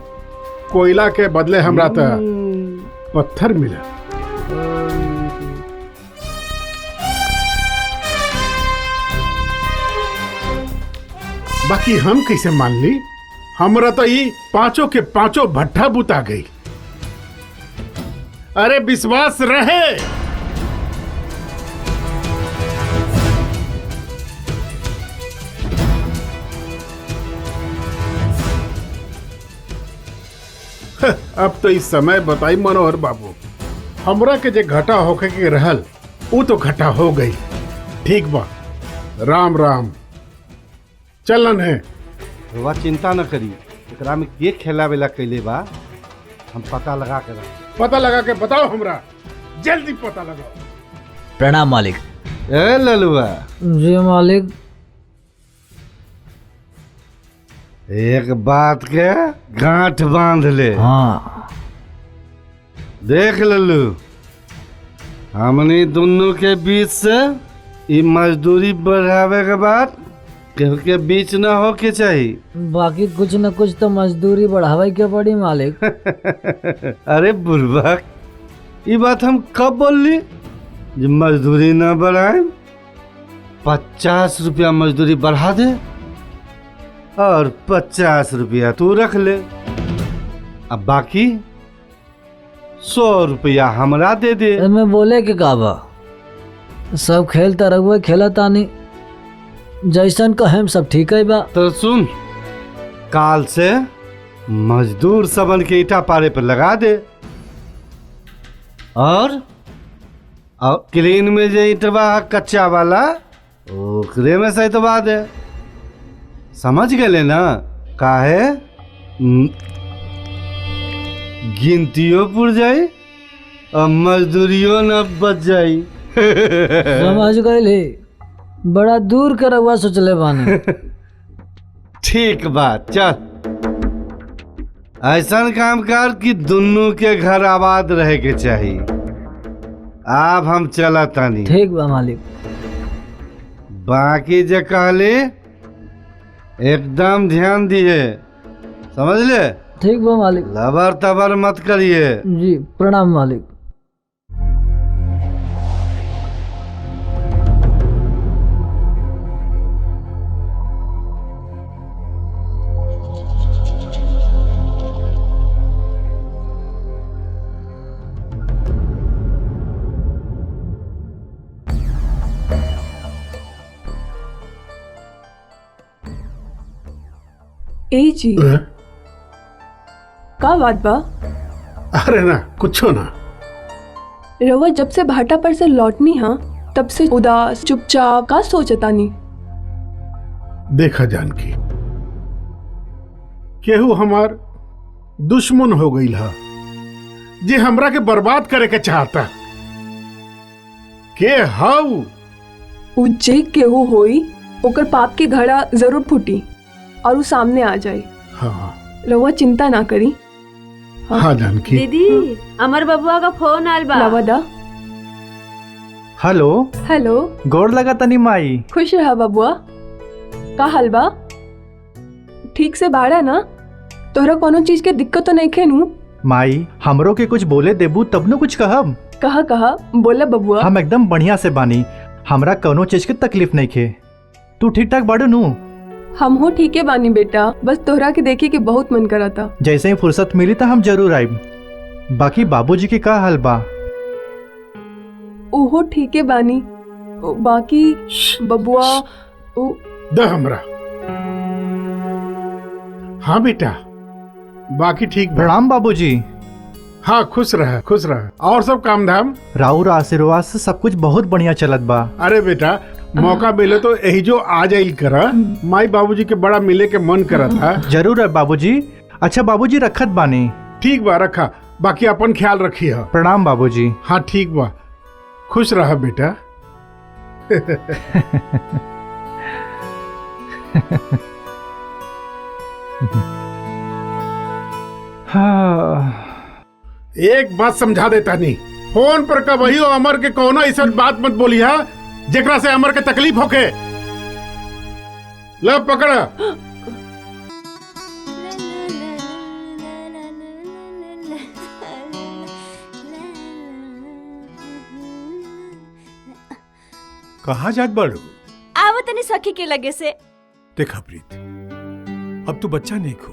कोयला के बदले हमरा तो पत्थर मिलल। बाकी हम कैसे मान ली? हमरा तो ये 5 के 5 भट्टा बुता गई। अरे विश्वास रहे। अब तो इस समय बताई मनोहर बाबू, हमरा के जे घटा होके के रहल वो तो घटा हो गई। ठीक बा, राम राम। चलन है। वह चिंता न करी, एकरा में के खेला वेला कैले बा हम पता लगा के पता लगा के बताओ हमरा, जल्दी पता लगाओ। प्रणाम मालिक। ए ललुआ। जी मालिक। एक बात के गांठ बांध ले। हाँ। देख लल्लू, हमनी दोनों के बीच से ये मजदूरी बढ़ावे के बाद केहू के बीच न हो के चाहिए। बाकी कुछ न कुछ तो मजदूरी बढ़ावे के पड़ी मालिक। अरे बुर्बक, ये बात हम कब बोली जो मजदूरी न बढ़ाए? 50 रुपया मजदूरी बढ़ा दे और 50 रुपया तू रख ले, अब बाकी 100 रुपया हमरा दे दे। मैं बोले के काबा सब खेलता रहुआ खेला तानी, जैसन कहेम सब ठीक है बा। तो सुन, काल से मजदूर सबन के ईटा पारे पर लगा दे और क्लीन में जो ईटवा कच्चा वाला ओकरे में सहितवा दे। समझ गए ना? काहे गिनतियों पुर जाई और मजदूरियों न बच जाई। समझ गए, बड़ा दूर के रहुआ सोचले बानी। ठीक बात, चल ऐसा काम कर कि दोनों के घर आबाद रहे के चाहिए। अब हम चला तानी। ठीक बा मालिक। बाकी जे कहले एकदम ध्यान दिए, समझ ले? ठीक बा मालिक। लबर तबर मत करिए। जी प्रणाम मालिक। ए जी का बात बा? अरे ना कुछो ना। रवा जब से भाटा पर से लौटनी हाँ तब से उदास चुपचाप का सोचता नहीं। देखा जानकी, केहू हमार दुश्मन हो गई हा, जे हमरा के बर्बाद करे के चाहता। के हाउ उज्जे केहू होई ओकर पाप की घड़ा जरूर फूटी और वो सामने आ जाए। हाँ रवा चिंता ना करी। हाँ जानकी। दीदी अमर बबुआ का फोन आल बा। रवा दा। हेलो हेलो, गोड़ लगा तनी माई। खुश रहा बबुआ। का हाल बा? ठीक से बाड़ा ना? तोहरा कोनो चीज के दिक्कत तो नहीं खे नू? माई हमरो के कुछ बोले देबू तब न कुछ कहब। कहा बोला बबुआ। हम एकदम बढ़िया से बानी, हमरा कोनो चीज के तकलीफ नहीं खे। तू ठीक ठाक बाड़ू नू? हम हो ठीक है बानी बेटा, बस तोहरा के देखे के बहुत मन करा था। जैसे ही फुर्सत मिली तो हम जरूर आइब। बाकी बाबूजी की का हाल बा? ओहो ठीक है बानी। बाकी बबुआ द हमरा। हाँ बेटा, बाकी ठीक बा। प्रणाम बाबूजी। हाँ खुश रह खुश रह। और सब काम धाम? राउर आशीर्वाद से सब कुछ बहुत बढ़िया चलत बा। अरे बेटा मौका मिले तो यही जो आ जाइल करा। माई बाबूजी के बड़ा मिले के मन करा था। जरूर है बाबूजी। अच्छा बाबूजी रखत बानी। ठीक बा रखा, बाकी अपन ख्याल रखी है। प्रणाम बाबूजी। हाँ ठीक बा, खुश रहा बेटा। हाँ। एक बात समझा देता नहीं, फोन पर कब वही अमर के कोनो ऐसा बात मत बोली हा जेकरा से अमर के तकलीफ होके। लो पकड़। कहाँ जात बाड़ू? आव तनी सखी के लगे से। देखा प्रीत, अब तू बच्चा नहीं खो,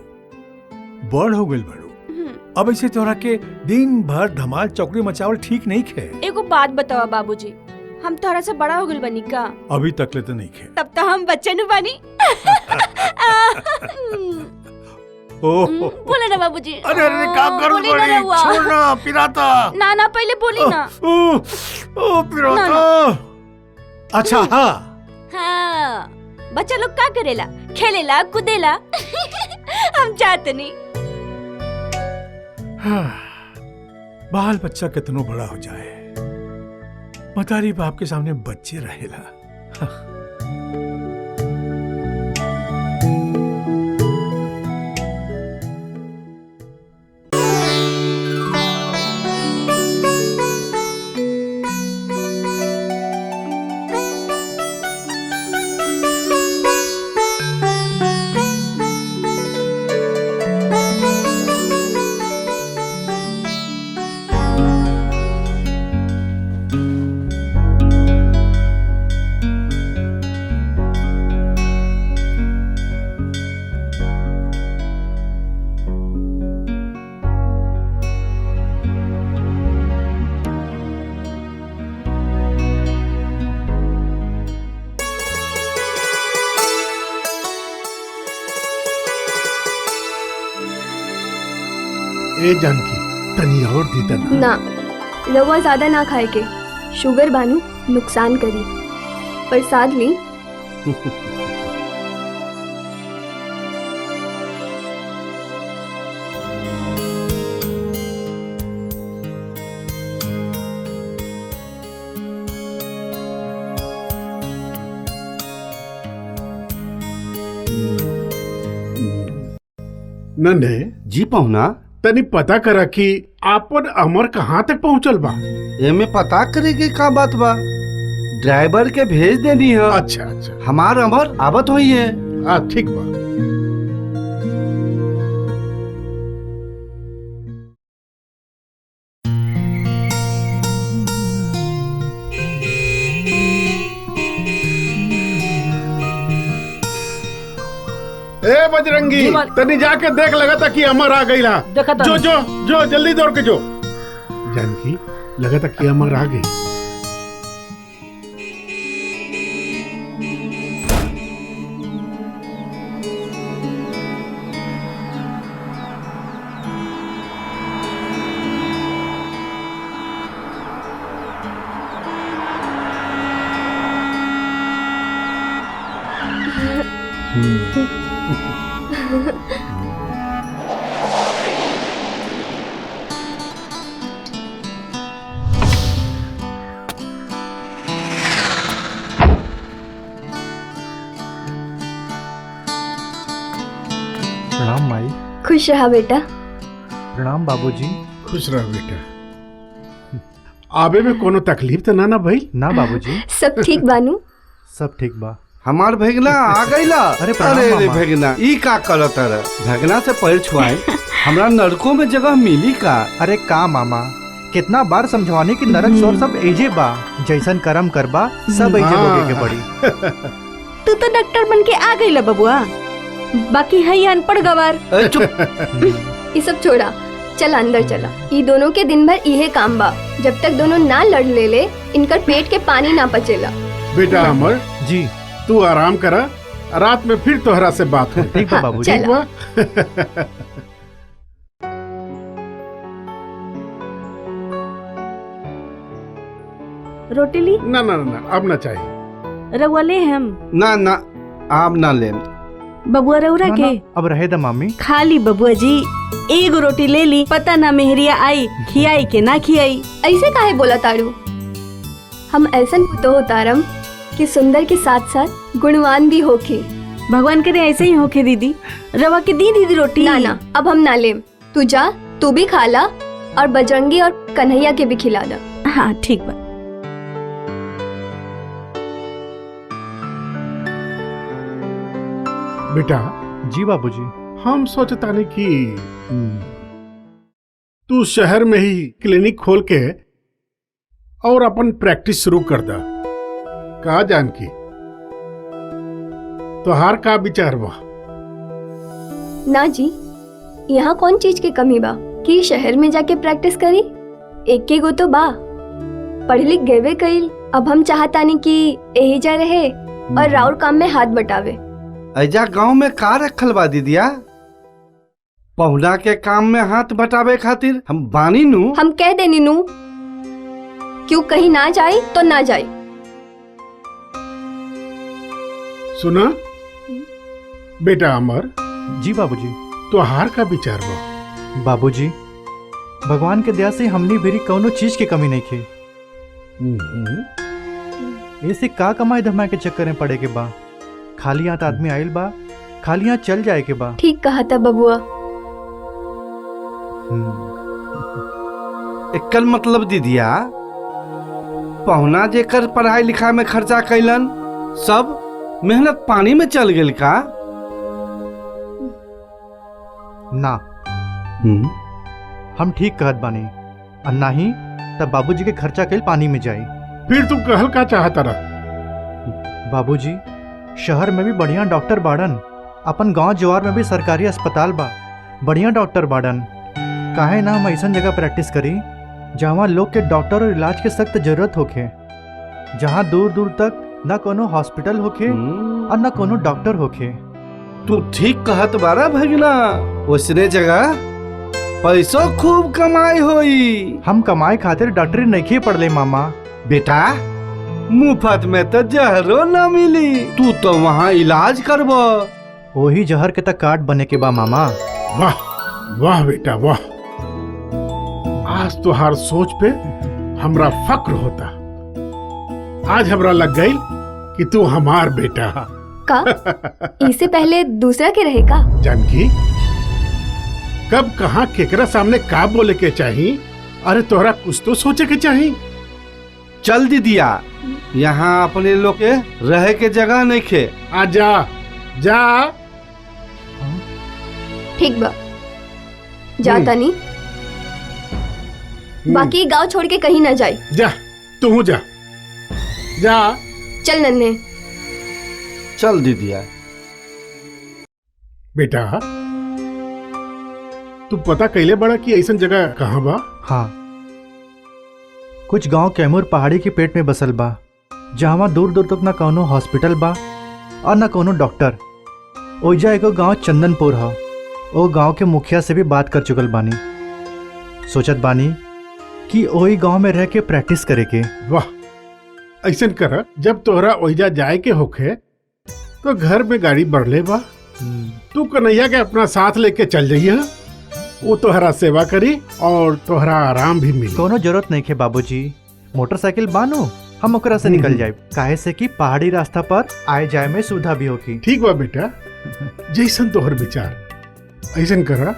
बड़ हो गइल बाड़ू। अब ऐसे तोरा के दिन भर धमाल चौकड़ी मचावल ठीक नहीं खे। एगो बात बताओ बाबूजी, हम तोहरा से बड़ा हो गइल बनी का? अभी तक ले तो नहीं खे। तब तो हम बच्चे नु बनी। बोले ना बाबूजी। अरे अरे काम कर बोली ना बड़ी, रहुआ। छोड़ ना पिराता। ना ना पहले बोली ना। ओ पिराता। अच्छा हाँ हाँ, बच्चा लोग का करेला? खेलेला कूदेला। हम चाहते नहीं। बाल बच्चा कितनो बड़ा हो जाए, मतारी बाप के सामने बच्चे रहेला। ए जानकी तनी और दी तना। ना रवा ज्यादा ना खाए के, शुगर बानू नुकसान करी। प्रसाद ली। नन्हे जी पहुना, तनी पता करा कि आपन अमर कहाँ तक पहुँचल बा। एमे पता करे के का बात बा? ड्राइवर के भेज देनी है। अच्छा अच्छा, हमार अमर आवत हुई है। ठीक बा। ए बजरंगी, तनी जाके देख लगा था कि अमर आ गई। जो जो जो जल्दी दौड़ के जो। जानकी लगा था कि अमर आ गई। प्रणाम माई। खुश रहा बेटा। प्रणाम बाबूजी। खुश रह बेटा। आबे में कोनो तकलीफ तो ना भाई? ना बाबूजी। सब ठीक बानू? सब ठीक बा। हमार भगना आ गईला। अरे प्रणाम अरे मामा। भगना ई का करत रह? भगना से पैर छुआए हमरा नरकों में जगह मिली का? अरे का मामा, कितना बार समझवाने की नरक स्वर्ग सब एजे बा, जैसन कर्म करबा सब एजे भोगे के पड़ी। तू तो डॉक्टर बन के आ गई बबुआ, बाकी है अनपढ़ गवार। ये सब छोड़ा, चल अंदर चला। ये दोनों के दिन भर इहे काम बा। जब तक दोनों ना लड़ ले इनकर पेट के पानी ना पचेला। बेटा अमर जी, तू आराम करा, रात में फिर तोहरा से बात हो। ठीक बा बाबूजी। ठीक बा? रोटी ली? ना ना ना अब ना चाहिए। रउआ ले हम? ना ना आप ना ले। बबुआ रउरा ना, के ना, अब रहे द मामी। खाली बबुआ जी एगो रोटी ले ली, पता ना मेहरिया आई खियाई के ना खियाई। ऐसे काहे बोला तारू? हम ऐसन पुतो तारम कि सुंदर के साथ साथ गुणवान भी होके। भगवान करे ऐसे ही होके दीदी। रवा के दी दीदी रोटी। ना ना अब हम ना लेम। तू जा, तू भी खा ला और बजरंगी और कन्हैया के भी खिला दा। हाँ ठीक बा। बेटा। जी बाबूजी। हम सोचता नहीं कि तू शहर में ही क्लिनिक खोल के और अपन प्रैक्टिस शुरू कर दा। का जानकी तोहार का विचार बा? ना जी, यहाँ कौन चीज की कमी बा कि शहर में जाके प्रैक्टिस करी? एक के गो तो बा, पढ़ लिख गए कईल। अब हम चाहतानी कि यही जा रहे और राउर काम में हाथ बटावे। ऐजा गांव में का रखल बा दीदिया? पहुना के काम में हाथ बटावे खातिर हम बानी नू। हम कह देनी नू, क्यों कहीं ना जाए तो ना जाए। सुना बेटा अमर। जी बाबूजी। तोहार का विचार बा? बाबूजी, भगवान के दया से हमनी भेरी कौनो चीज की कमी नहीं खे। ऐसे का कमाई धमाई के चक्कर में पड़े के बा। खाली हाथ आदमी आयल बा, खाली हाथ चल जाए के बा। ठीक कहा था बबुआ। एकर मतलब दीदिया पहुना जेकर पढ़ाई लिखाई में खर्चा कैलन सब मेहनत पानी में चल गेल का? ना, हम ठीक कहत बानी। और ना ही तब बाबूजी के खर्चा कैल पानी में जाए। फिर तू कहल का चाहता रहा? बाबूजी, शहर में भी बढ़िया डॉक्टर बाड़न, अपन गांव जवार में भी सरकारी अस्पताल बा, बढ़िया डॉक्टर बाड़न। काहे ना हम ऐसा जगह प्रैक्टिस करी जहाँ लोग के डॉक्टर और इलाज के सख्त जरूरत होखे, जहाँ दूर दूर तक न कोनो हॉस्पिटल होखे और न कोनो डॉक्टर होखे। तू ठीक कहत बारा भगना, उसने जगह पैसों खूब कमाई होई। हम कमाई खातिर डॉक्टरी नहीं पढ़ले मामा। बेटा मुफ्त में तो जहरो न मिली, तू तो वहाँ इलाज करब। वही जहर के तक काट बने के बा मामा। वाह वाह बेटा वाह, आज तुहार सोच पे हमरा फक्र होता। आज हमरा लग गई कि तू हमार बेटा का? इससे पहले दूसरा के रहेगा? जानकी, कब कहाँ केकरा सामने का बोले के चाहिए? अरे तोहरा कुछ तो सोचे के चाहिए। चल दीदिया, यहाँ अपने लोग के रहे के जगह नहीं खे। आ जा जा। ठीक बा, जाता नहीं। बाकी गांव छोड़ के कहीं ना जाए। जा, तू जा जा। चल नन्हे। चल दीदिया। बेटा तू पता कैले बड़ा कि ऐसा जगह कहाँ बा? हाँ, कुछ गांव कैमूर पहाड़ी के पेट में बसल बा, जहाँ दूर दूर तक न कोनो हॉस्पिटल बा और न कोनो डॉक्टर। ओइजा एगो गांव चंदनपुर है। ओ गांव के मुखिया से भी बात कर चुकल बानी। सोचत बानी कि ओही गांव में रह के प्रैक्टिस करे के। वाह, ऐसा कर जब तोहरा ओइजा जाए के होखे तो घर में गाड़ी बढ़ले बा, तू कन्हैया के अपना साथ लेके चल जाइए, वो तोहरा सेवा करी और तोहरा आराम भी मिली। कोनो जरूरत नहीं है बाबूजी, मोटरसाइकिल बानो हम ओकरा से निकल जाए, काहे से कि पहाड़ी रास्ता पर आए जाए में सुविधा भी होगी। ठीक बा बेटा, जैसन तोहर विचार ऐसन करा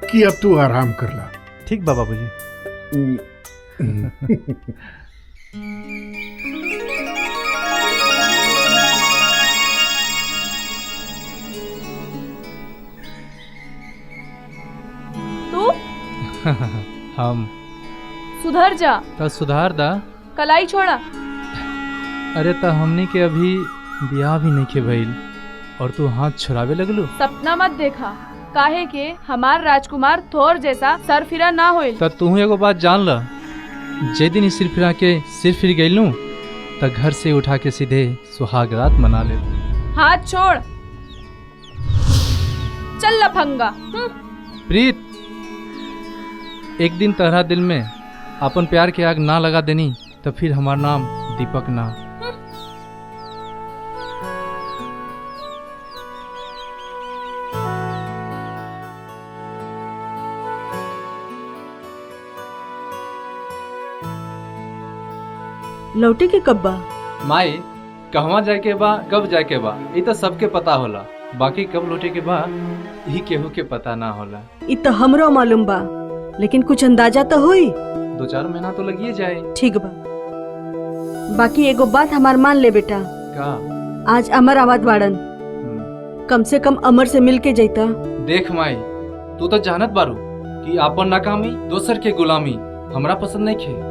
कि अब तू आराम कर ला। ठीक बा बाबूजी। तू हम सुधर जा। तो सुधार दा। कलाई छोड़ा। अरे तो हमनी के अभी ब्याह भी नहीं के भइल और तू हाथ छुड़ावे लगलू। सपना मत देखा, काहे के हमार राजकुमार थोर जैसा सर फिरा ना होइल। तो तू एगो बात जान ल, जे दिन सिर फिरा के सिर फिर गइलू तो घर से उठा के सीधे सुहाग रात मना ले। हाथ छोड़, चल लफंगा। प्रीत, एक दिन तहरा दिल में अपन प्यार के आग ना लगा देनी तो फिर हमार नाम दीपक ना। लौटे के कब बा? माई, कहवा जाए के बा कब जाए के बा ये तो सबके पता होला, बाकी कब लौटे के बा ही केहू के पता ना होला। इ तो हमरो मालूम बा, लेकिन कुछ अंदाजा तो हुई। 2-4 महीना तो लगिए जाए। ठीक बा, बाकी एगो बात हमार मान ले बेटा। का? आज अमर आवाज बाड़न, कम से कम अमर से मिल के जैता। देख माई, तू तो जानत बारू कि आपन नाकामी दोसर के गुलामी हमरा पसंद नहीं खे।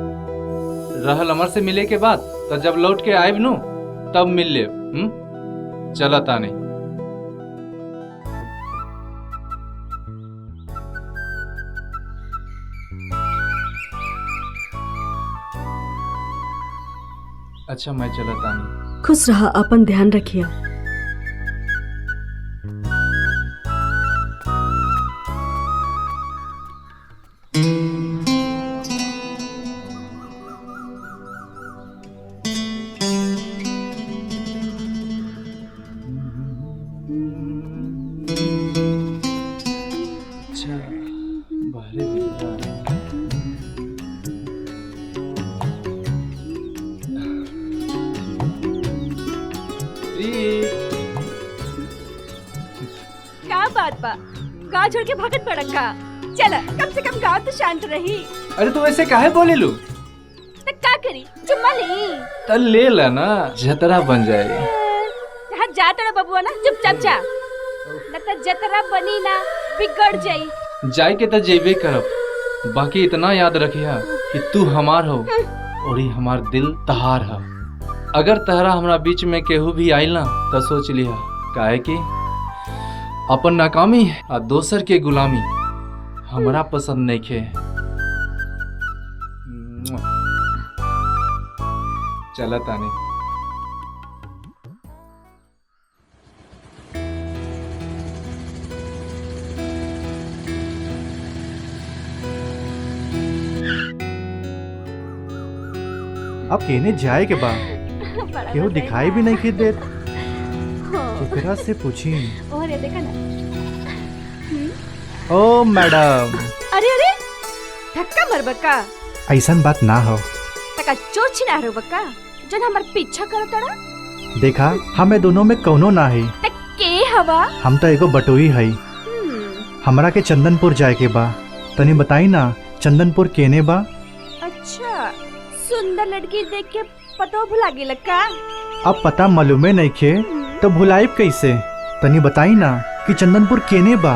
रहल अमर से मिले के बाद तो जब लौट के आयब नु तब मिल ले। चला ताने। अच्छा मैं चला तानी। खुश रहा, अपन ध्यान रखिया। क्या बात बा, गाँव छोड़ के भागत पड़का। चल, कम से कम गाँव तो शांत रही। अरे तू ऐसे काहे बोले लू? तो क्या करी, चुम्मा ली। तो ले ला ना, जतरा बन जाए। हाँ जा तोड़ा बबुआ ना, चुपचाप जा, न तो जतरा बनी ना बिगड़ जाई। जाए के तो जेबे करब, बाकी इतना याद रखिया कि तू हमार हो और ही हमार दिल तहार है। अगर तहरा हमरा बीच में केहू भी आइल ना तो सोच लिया, काहे कि अपन नाकामी आ दोसर के गुलामी हमरा पसंद नहीं खे। चला तानी। अब कहने जाए के बा, केहू दिखाई भी नहीं के देत। एकरा से पूछी। और ये देखा ना। ओ मैडम। अरे अरे, धक्का मर बक्का। ऐसन बात ना हो। तका चोर छिना रो बक्का, जन हमार पीछा करता ना। देखा, हमें दोनों में कौनो ना है। तक के हवा? हम तो एगो बटोई है। हमरा के चंदनपुर जाए के बा, तनी बताई ना चंदनपुर केने बा? अच्छा, सुंदर लड़की देख के पतो भुला गेल का? अब पता मालूमे नहीं खे तो भुलाइब कैसे? तनी बताई ना कि चंदनपुर केने बा?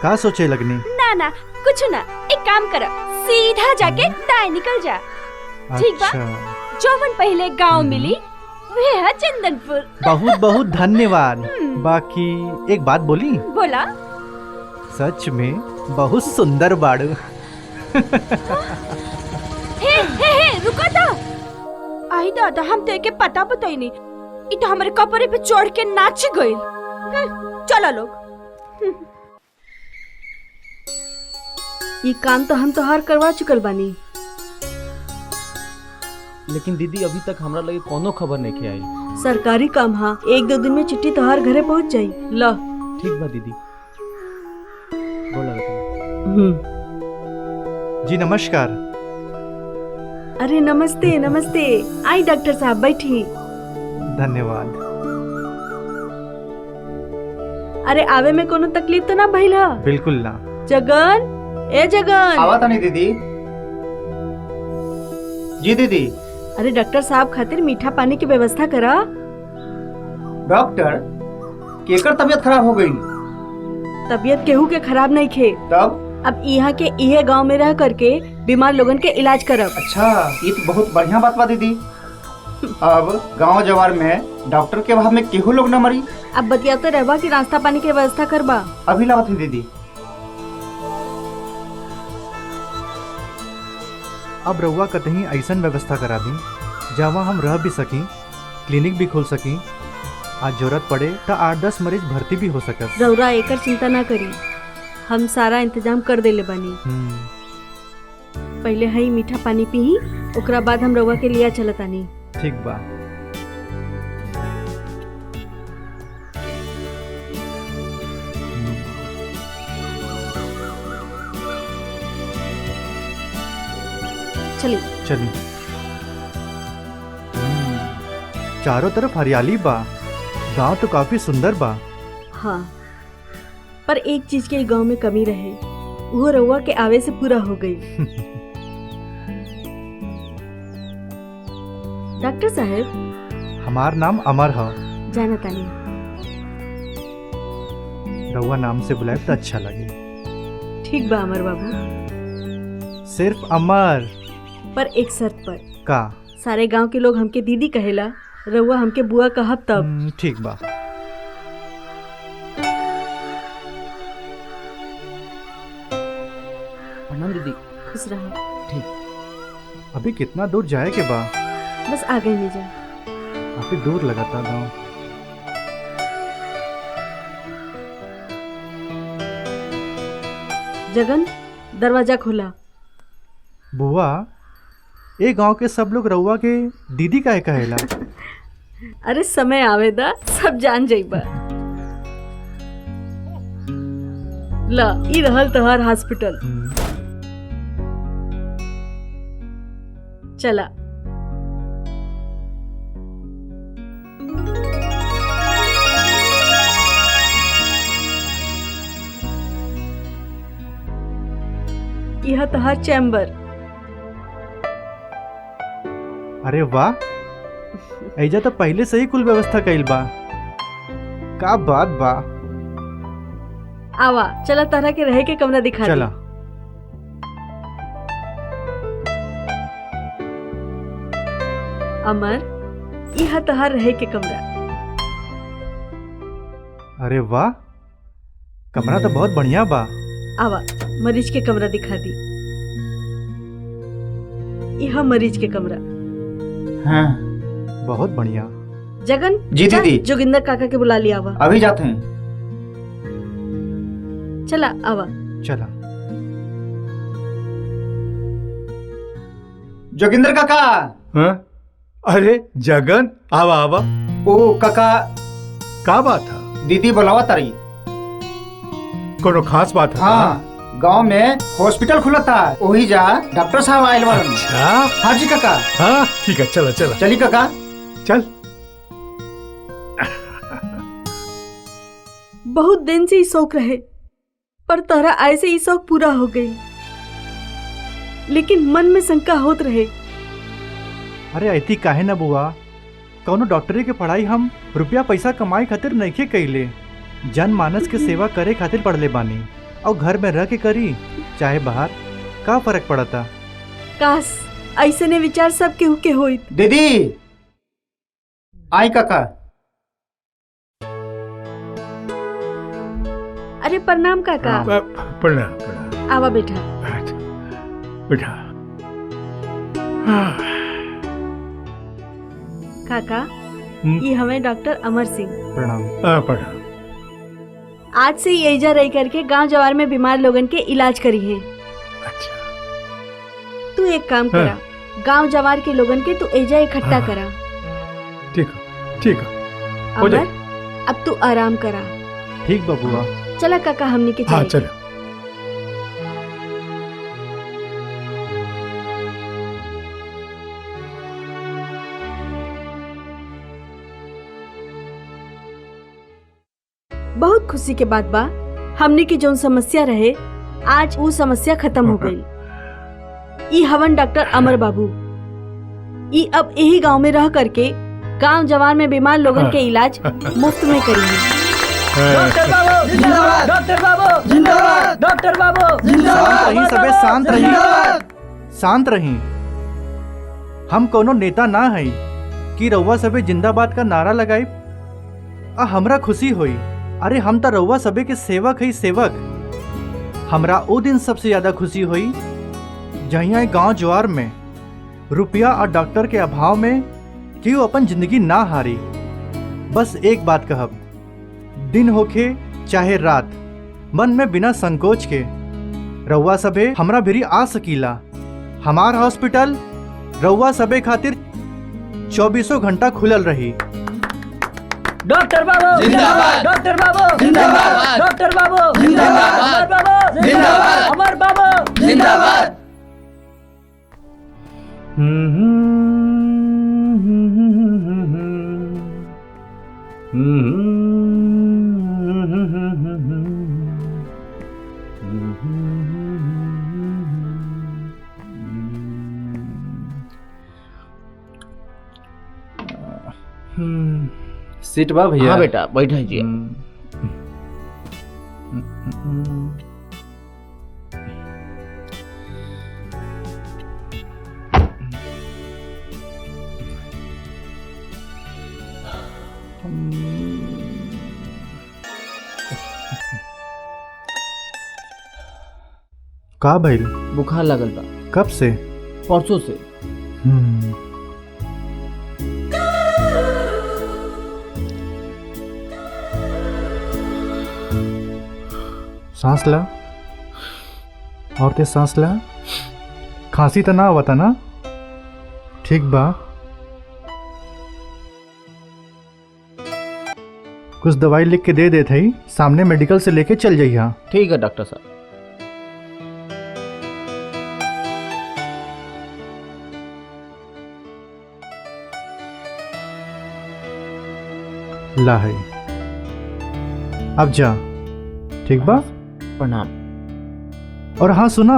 का सोचे लगनी? ना ना कुछ ना, एक काम कर, सीधा जाके दाएं निकल जा। ठीक बा? जौवन पहले गांव मिली वे है चंदनपुर। बहुत बहुत धन्यवाद। बाकी एक बात बोली? बोला। सच में बहुत सुंदर बाड़ू। हे रुको तो। आई दादा, हम तो के पता बताई नहीं, इ तो हमारे कपड़े पे चढ़ के नाच गई। चलो लोग। ये काम तो हम तोहार करवा चुकल बानी, लेकिन दीदी अभी तक हमरा लगे कोनो खबर नहीं के आई। सरकारी काम हाँ, 1-2 दिन में चिट्ठी तोहार घरे पहुंच जाई। ला ठीक बा दीदी। गोड़ लगता जी नमस्कार। अरे नमस्ते नमस्ते। आई डॉक्टर साहब बैठी। धन्यवाद। अरे आवे में कोनो तकलीफ तो ना भइल ह? बिल्कुल ना। जगन, ए जगन। आवा तानी दीदी। जी दीदी। अरे डॉक्टर साहब खातिर मीठा पानी की व्यवस्था करा। डॉक्टर, केकर तबीयत खराब हो गई? तबीयत केहू के खराब नहीं खे। तब अब यहाँ के इहे गांव में रह करके बीमार लोगन के इलाज करब। अच्छा, ये तो बहुत बढ़िया बात बा दीदी। अब गांव जवार में डॉक्टर के अभाव में केहू लोग न मरी। अब बतियाते रहबा कि नाश्ता पानी की व्यवस्था करबा। अभी लावत है दीदी। अब रउआ कतही ऐसन व्यवस्था करा दी जहाँ हम रह भी सकी, क्लिनिक भी खोल सकी, आज जरूरत पड़े तो 8-10 मरीज भर्ती भी हो सकत। रउरा एकर चिंता ना करी, हम सारा इंतजाम कर देले बानी। पहले हई मीठा पानी पी, ओकरा बाद हम रउआ के लिया चलतानी। ठीक बा। चली चली। चारों तरफ हरियाली बा, गांव तो काफी सुंदर बा। हाँ, पर एक चीज के गांव में कमी रहे, वो रउआ के आवे से पूरा हो गई। डॉक्टर साहब, हमार नाम अमर है। जाना तानी। रउआ नाम से बुलाए तो अच्छा लगे। ठीक बा अमर बाबू। सिर्फ अमर, पर एक शर्त पर। का? सारे गांव के लोग हमके दीदी कहेला, रउआ हमके बुआ कहब तब। ठीक बा। प्रणाम दीदी। खुश रहो। ठीक। अभी कितना दूर जाए के बा? बस आ गई जा। काफी दूर लगाता गाँव। जगन, दरवाजा खोला। बुआ, ए गांव के सब लोग रउआ के दीदी काहे कहेला? अरे समय आवेदा सब जान जाइबा। ला, ई रहल तोहर हॉस्पिटल। चला। यह तोहर चैम्बर। अरे वाह, ऐजा तो पहले से ही कुल व्यवस्था कइल बा। का बात बा। आवा, चला तरह के रहे के कमरा दिखा। चला। अमर, यह तोहर रहे के कमरा। अरे वाह, कमरा तो बहुत बढ़िया बा। आवा, मरीज के कमरा दिखा दी। यह मरीज के कमरा। हाँ, बहुत बढ़िया। जगन, जी दीदी। जोगिंदर काका के बुला लिया। आवा, अभी जाते हैं। चला आवा। चला। जोगिंदर काका। हाँ? अरे जगन, आवा आवा। ओ काका, का बात है? दीदी बुलावा तारी। कोनो खास बात है? हाँ, गांव में हॉस्पिटल खुला था, वही जा डॉक्टर साहब आयल बारन। अच्छा? हाँ जी काका। हाँ ठीक है, चला चला। चली काका। चल। बहुत दिन से ही शौक रहे, पर तोहरा आए से ही शौक पूरा हो गई। लेकिन मन में शंका होत रहे। अरे ऐती काहे ना बुआ, कौनो डॉक्टरी के पढ़ाई हम रुपया पैसा कमाई खातिर नइखे कइले, जनमानस के सेवा करे खातिर पढ़ले बानी। और घर में रह के करी चाहे बाहर, का फर्क पड़ता? काश ऐसे ने विचार सब केहू के होइत। दीदी आई काका। अरे प्रणाम काका। प्रणाम प्रणाम। आवा बेटा। बेटा। काका, ये हमें डॉक्टर अमर सिंह। प्रणाम। प्रणाम। आज से ही एजा रह करके गांव जवार में बीमार लोगन के इलाज करी है। अच्छा। तू एक काम करा, गांव जवार के लोगन के तू एजा इकट्ठा करा। ठीक है, ठीक है, हो जाए। अमर अब तू आराम करा। ठीक बबुआ। चला काका हमनी के हाँ चले। चलो। बहुत खुशी के बात बा, हमनी की जोन समस्या रहे आज वो समस्या खत्म हो गई। ई हवन डॉक्टर अमर बाबू, ई अब यही गांव में रह करके गांव जवार में बीमार लोगन के इलाज मुफ्त में करेंगे। डॉक्टर बाबू जिंदाबाद, डॉक्टर बाबू जिंदाबाद, डॉक्टर बाबू शांत रही, सबे शांत रही, शांत रही। हम कोनो नेता ना हई कि रउआ सबे जिंदाबाद का नारा लगाई आ हमरा खुशी होई। अरे हम तो रउआ सबे के सेवक हई, सेवक। हमरा ओ दिन सबसे ज्यादा खुशी हुई जहिया गांव जवार में रुपया और डॉक्टर के अभाव में कि वो अपन जिंदगी ना हारी। बस एक बात कहब, दिन होखे चाहे रात, मन में बिना संकोच के रउआ सबे हमरा भिरी आ सकीला। हमार हॉस्पिटल रउआ सबे खातिर 24 घंटा खुलल रही। डॉक्टर बाबू जिंदाबाद, डॉक्टर बाबू जिंदाबाद, डॉक्टर बाबू जिंदाबाद, अमर बाबू जिंदाबाद, अमर बाबू जिंदाबाद। सीट बा भैया? हाँ बेटा बैठा जी। का भइल? बुखार लगल बा। कब से? परसों से। सांस ला और ते सांस ला। खांसी तो ना आवता ना? ठीक बा, कुछ दवाई लिख के दे देते ही, सामने मेडिकल से लेके चल जाइए। ठीक है डॉक्टर साहब। ला है, अब जा। ठीक बा, प्रणाम। और हाँ सुना,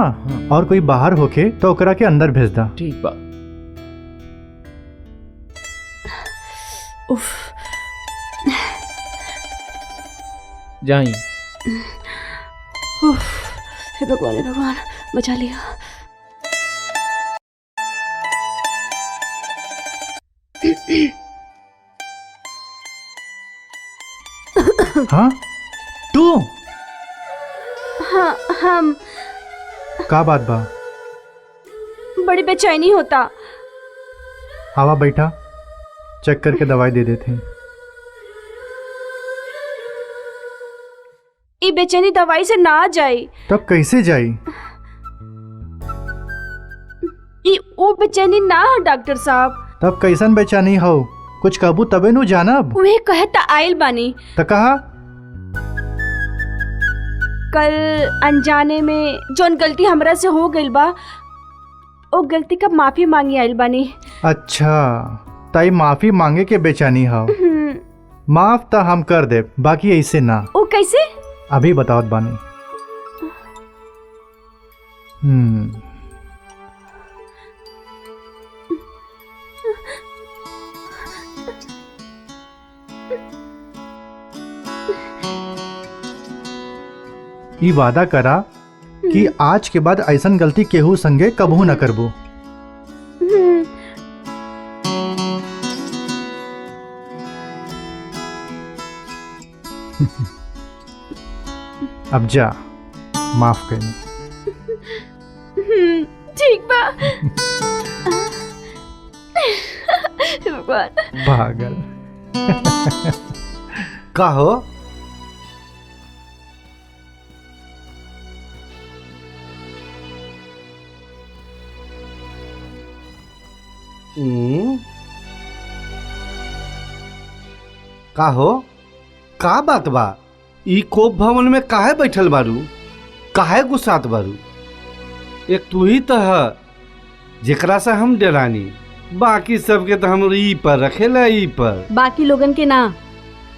और कोई बाहर होके तो ओकरा के अंदर भेज दा। ठीक बा। उफ, जाई। उफ, हे भगवान बचा लिया। हाँ तू? हाँ हम। का बात बा? बड़ी बेचैनी होता। हवा बैठा, चेक करके दवाई दे देते हैं। ये बेचैनी दवाई से ना जाई। तब कैसे जाई? ये वो बेचैनी ना है डॉक्टर साहब। तब कैसन बेचैनी हो? कुछ कहबू तबे नु जानब। वे कहता आयल बानी। तो कहा? कल अनजाने में जोन गलती हमरा से हो गइल बा, ओ गलती का माफी मांगी आयल बानी। अच्छा, ताई माफी मांगे के बेचैनी हो। माफ तो हम कर दे, बाकी ऐसे ना। ओ कैसे? अभी बताओ बानी। ई वादा करा कि आज के बाद ऐसन गलती केहू संगे कबहू न करबू। अब जा, माफ करनी। ठीक बा। भगवान। पागल। का हो? का हो का बात बा? ई कोप भवन में काहे बैठल बारू? काहे गुस्सात बारू? एक तू ही तो है जेकरा से हम डरानी, बाकी सबके तो हम ई पर रखेला। ई पर बाकी लोगन के ना,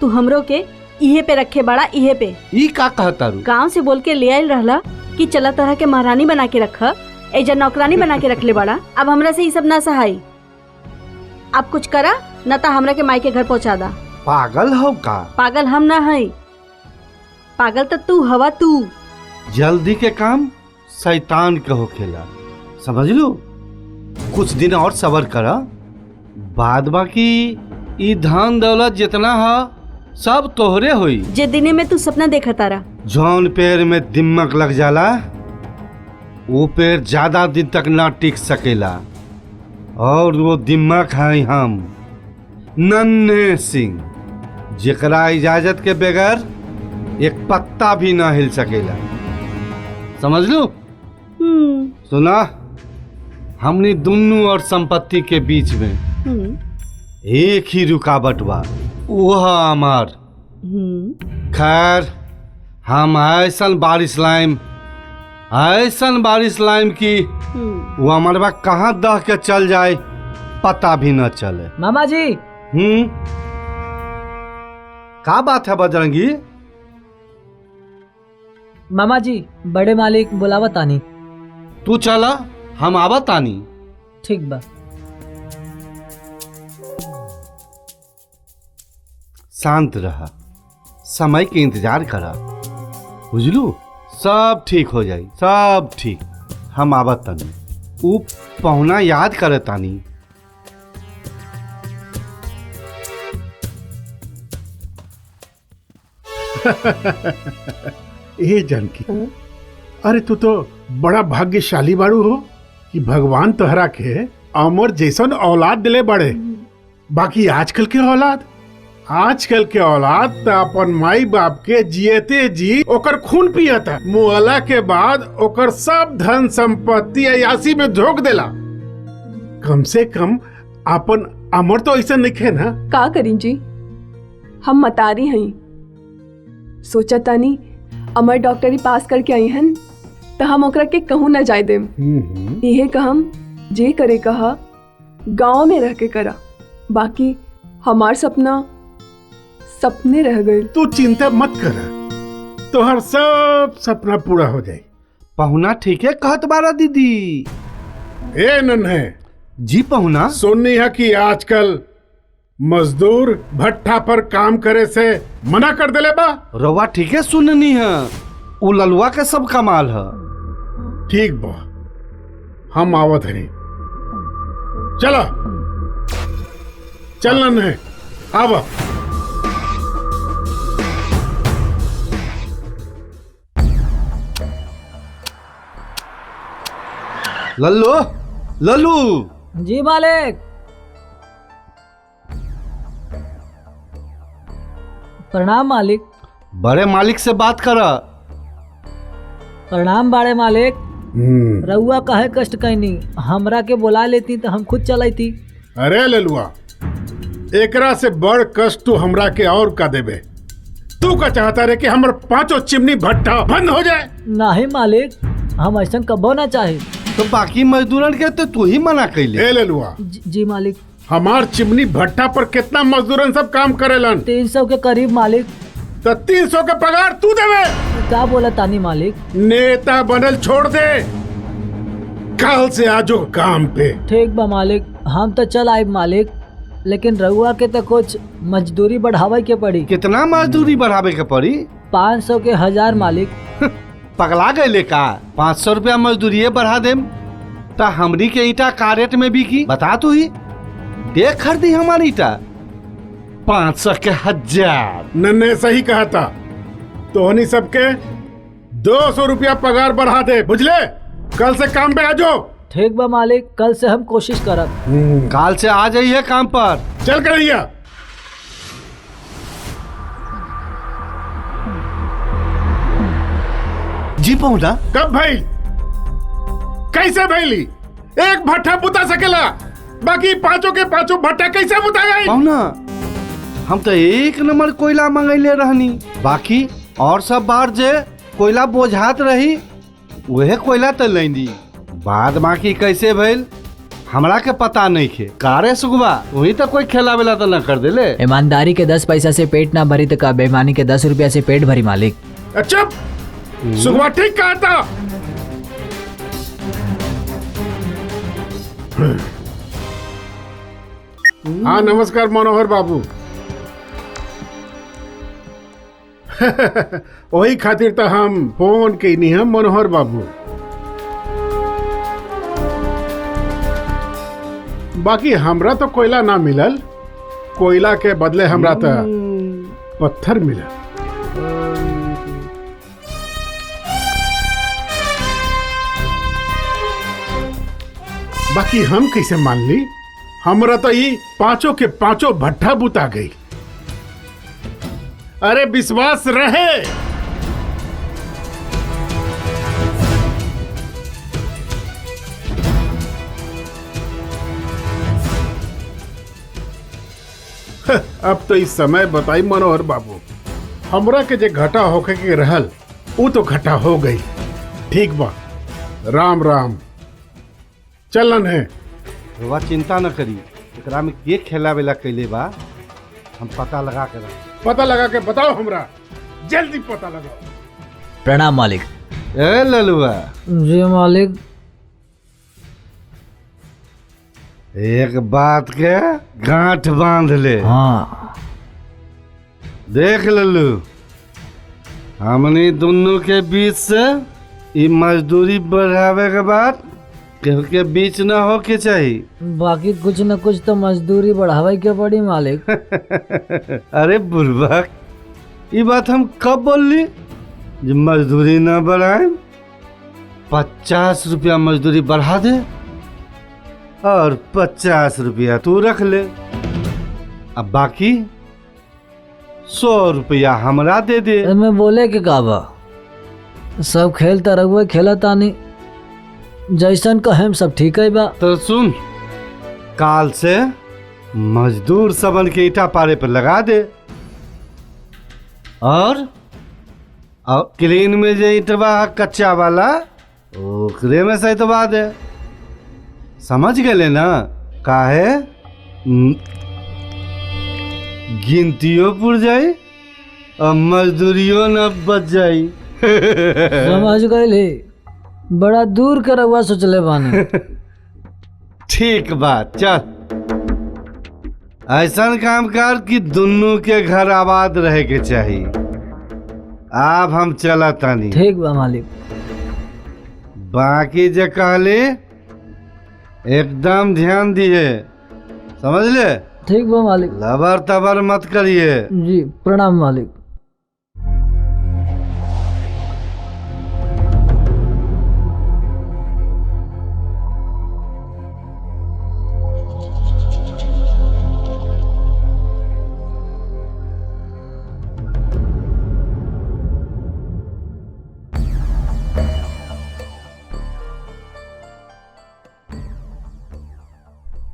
तू हमरो के इहे पे रखे बड़ा। इहे पे ई का कहता रू? गांव से बोल के ले आयल रहला कि चला तरह के महारानी बना के रखा, एजा नौकरानी बना के रख ले बड़ा। अब हमरा से ये सब ना सहाई। अब कुछ करा न तो हमरा के माई के घर पहुँचा दा। पागल हो का? पागल हम ना है, पागल तो तू हवा। तू जल्दी के काम शैतान के होखेला, समझ लो। कुछ दिन और सबर करा, बाद बाकी ई धन दौलत जितना है सब तोहरे हुई। जे दिने में तू सपना देखा तारा, जौन पेड़ में दिमक लग जाला वो पेड़ ज्यादा दिन तक ना टिक सकेला। और वो दिमक है हम नन्हे सिंह, जेकरा इजाजत के बगैर एक पत्ता भी ना हिल सकेला, समझ लो। सुना, हमनी दोनों और संपत्ति के बीच में एक ही रुकावट बा, वह अमर। खैर, हम ऐसन बारिश लाइम की वो अमरवा कहाँ दह के चल जाए पता भी न चले। मामा जी। का बात है बजरंगी? मामा जी, बड़े मालिक बुलावत आनी। तू चला, हम आवत आनी। ठीक बा। शांत रहा, समय के इंतजार करा, बुझलू। सब ठीक हो जाई, सब ठीक। हम आवत तानी, ऊ पहुना याद करे तानी। ए जानकी, अरे तू तो बड़ा भाग्यशाली बाड़ू हो कि भगवान तोहरा के अमर जैसन औलाद दिले बड़े। बाकी आजकल के औलाद तो अपन माई बाप के जियते जी ओकर खून पियता, मुआला के बाद ओकर सब धन संपत्ति अयासी में झोंक देला। कम से कम अपन अमर तो ऐसा नहीं है ना। का करी जी, हम मतारी हई। सोचा तानी अमर डॉक्टरी पास करके आई हन तो हम ओकरा के कहूँ न जाए देम। यहे कहम जे करे कहा गांव में रह के करा, बाकी हमार सपना सपने रह गए। तू चिंता मत कर, तोहर सब सपना पूरा हो जाए। पहुना ठीक है कहत बारा दीदी। ए नन्हे जी पहुना, सुननी है कि आजकल मजदूर भट्ठा पर काम करे से मना कर देले बा। रवा ठीक है सुननी है, उ ललुआ के सब कमाल है। ठीक बा, हम आवत हनी। चला चल नन्हे, आवा। लल्लू, लल्लू। जी मालिक। प्रणाम मालिक। बड़े मालिक से बात करा। प्रणाम बड़े मालिक। रउआ काहे कष्ट कैनी, हमरा के बुला लेती तो हम खुद चलती। अरे ललुआ, एकरा से बड़ कष्ट तू हमरा के और का देबे। तू का चाहता रे कि हमर पांचों चिमनी भट्ठा बंद हो जाए? नहीं मालिक, हम ऐसा कबो ना चाहे। तो बाकी मजदूरन के तो तू ही मना कैले। ए ललुआ। जी मालिक। हमार चिमनी भट्ठा पर कितना मजदूरन सब काम करेलन? 300 के करीब मालिक। तो 300 का पगार तू देवे? क्या बोला तानी मालिक? नेता बनल छोड़ दे, कल से आजो काम पे। ठीक बा मालिक, हम तो चल आए मालिक, लेकिन रउआ के तो कुछ मजदूरी बढ़ावे के पड़ी। कितना मजदूरी बढ़ावे के पड़ी? 500 के 1000 मालिक। पगला गए का? 500 रुपया मजदूरी बढ़ा देम तो हमरी के ईटा का रेट में बिकी बता तू ही। देख खरीदी हमारी ईटा 500 के 1000। नन्हे सही कहा था, तोहनी सबके 200 रुपया पगार बढ़ा दे, बुझले? कल से काम पे आ जाओ। ठीक बा मालिक, कल से हम कोशिश करब। कल से आ जाइए काम पर। चल करिया। जी पहुंचा। कब भाई? कैसे भैली? एक भट्ठा बुता सकेला? बाकी पांचों के पांचों भट्टा कैसे बुता गई? ना हम तो एक नंबर कोयला मंगैले रहनी, बाकी और सब बार जे कोयला बोझात रही वह कोयला तो लेंदी। बाद बाकी कैसे भइल हमरा के पता नहीं खे। कारे सुगवा वही तो कोई खेला वेला तो न कर देले। ईमानदारी के 10 पैसा से पेट ना भरी तो का बेईमानी के 10 रुपया से पेट भरी मालिक। चुप, सुगवा ठीक कहा था। हाँ नमस्कार मनोहर बाबू। वही खातिर तो हम फोन कैनी हम मनोहर बाबू। बाकी हमरा तो कोयला ना मिलल, कोयला के बदले हमरा तो पत्थर मिलल। बाकी हम कैसे मान ली? हमरा तो ये पांचों के पांचों भट्ठा बुता गई। अरे विश्वास रहे। अब तो इस समय बताई मनोहर बाबू, हमरा के जे घटा होके के रहल वो तो घटा हो गई। ठीक बा, राम राम। चलन है। वह चिंता न करी, एकरा में के खेला वेला कैले बा हम पता लगा के रख। पता लगा के बताओ हमरा, जल्दी पता लगाओ। प्रणाम मालिक। ए ललुआ। जी मालिक। एक बात के गांठ बांध ले। हाँ। देख लल्लू, हमनी दोनों के बीच से ये मजदूरी बढ़ावे के बाद केहू के बीच न हो के चाहिए। बाकी कुछ न कुछ तो मजदूरी बढ़ावे के पड़ी मालिक। अरे बुर्बक, ये बात हम कब बोली जो मजदूरी न बढ़ाए? 50 रुपया मजदूरी बढ़ा दे और 50 रुपया तू रख ले, अब बाकी 100 रुपया हमरा दे दे। मैं बोले के काबा सब खेल तरह खेला तानी, जैसन कहेम सब ठीक है बा। तो सुन, काल से मजदूर सबन के ईटा पारे पर लगा दे और क्लीन में जो ईटवा कच्चा वाला ओकरे में सहितवा दे। समझ गए ना? काहे गिनतियों पुर जाई और मजदूरियों न बच जाई। समझ गए, बड़ा दूर कर हुआ सोचले बानी। ठीक बात, चल ऐसा काम कर कि दोनों के घर आबाद रहे के चाहिए। अब हम चला तानी। ठीक बा मालिक। बाकी जे कहले एकदम ध्यान दिए, समझ ले? ठीक बा मालिक। लबर तबर मत करिए। जी प्रणाम मालिक।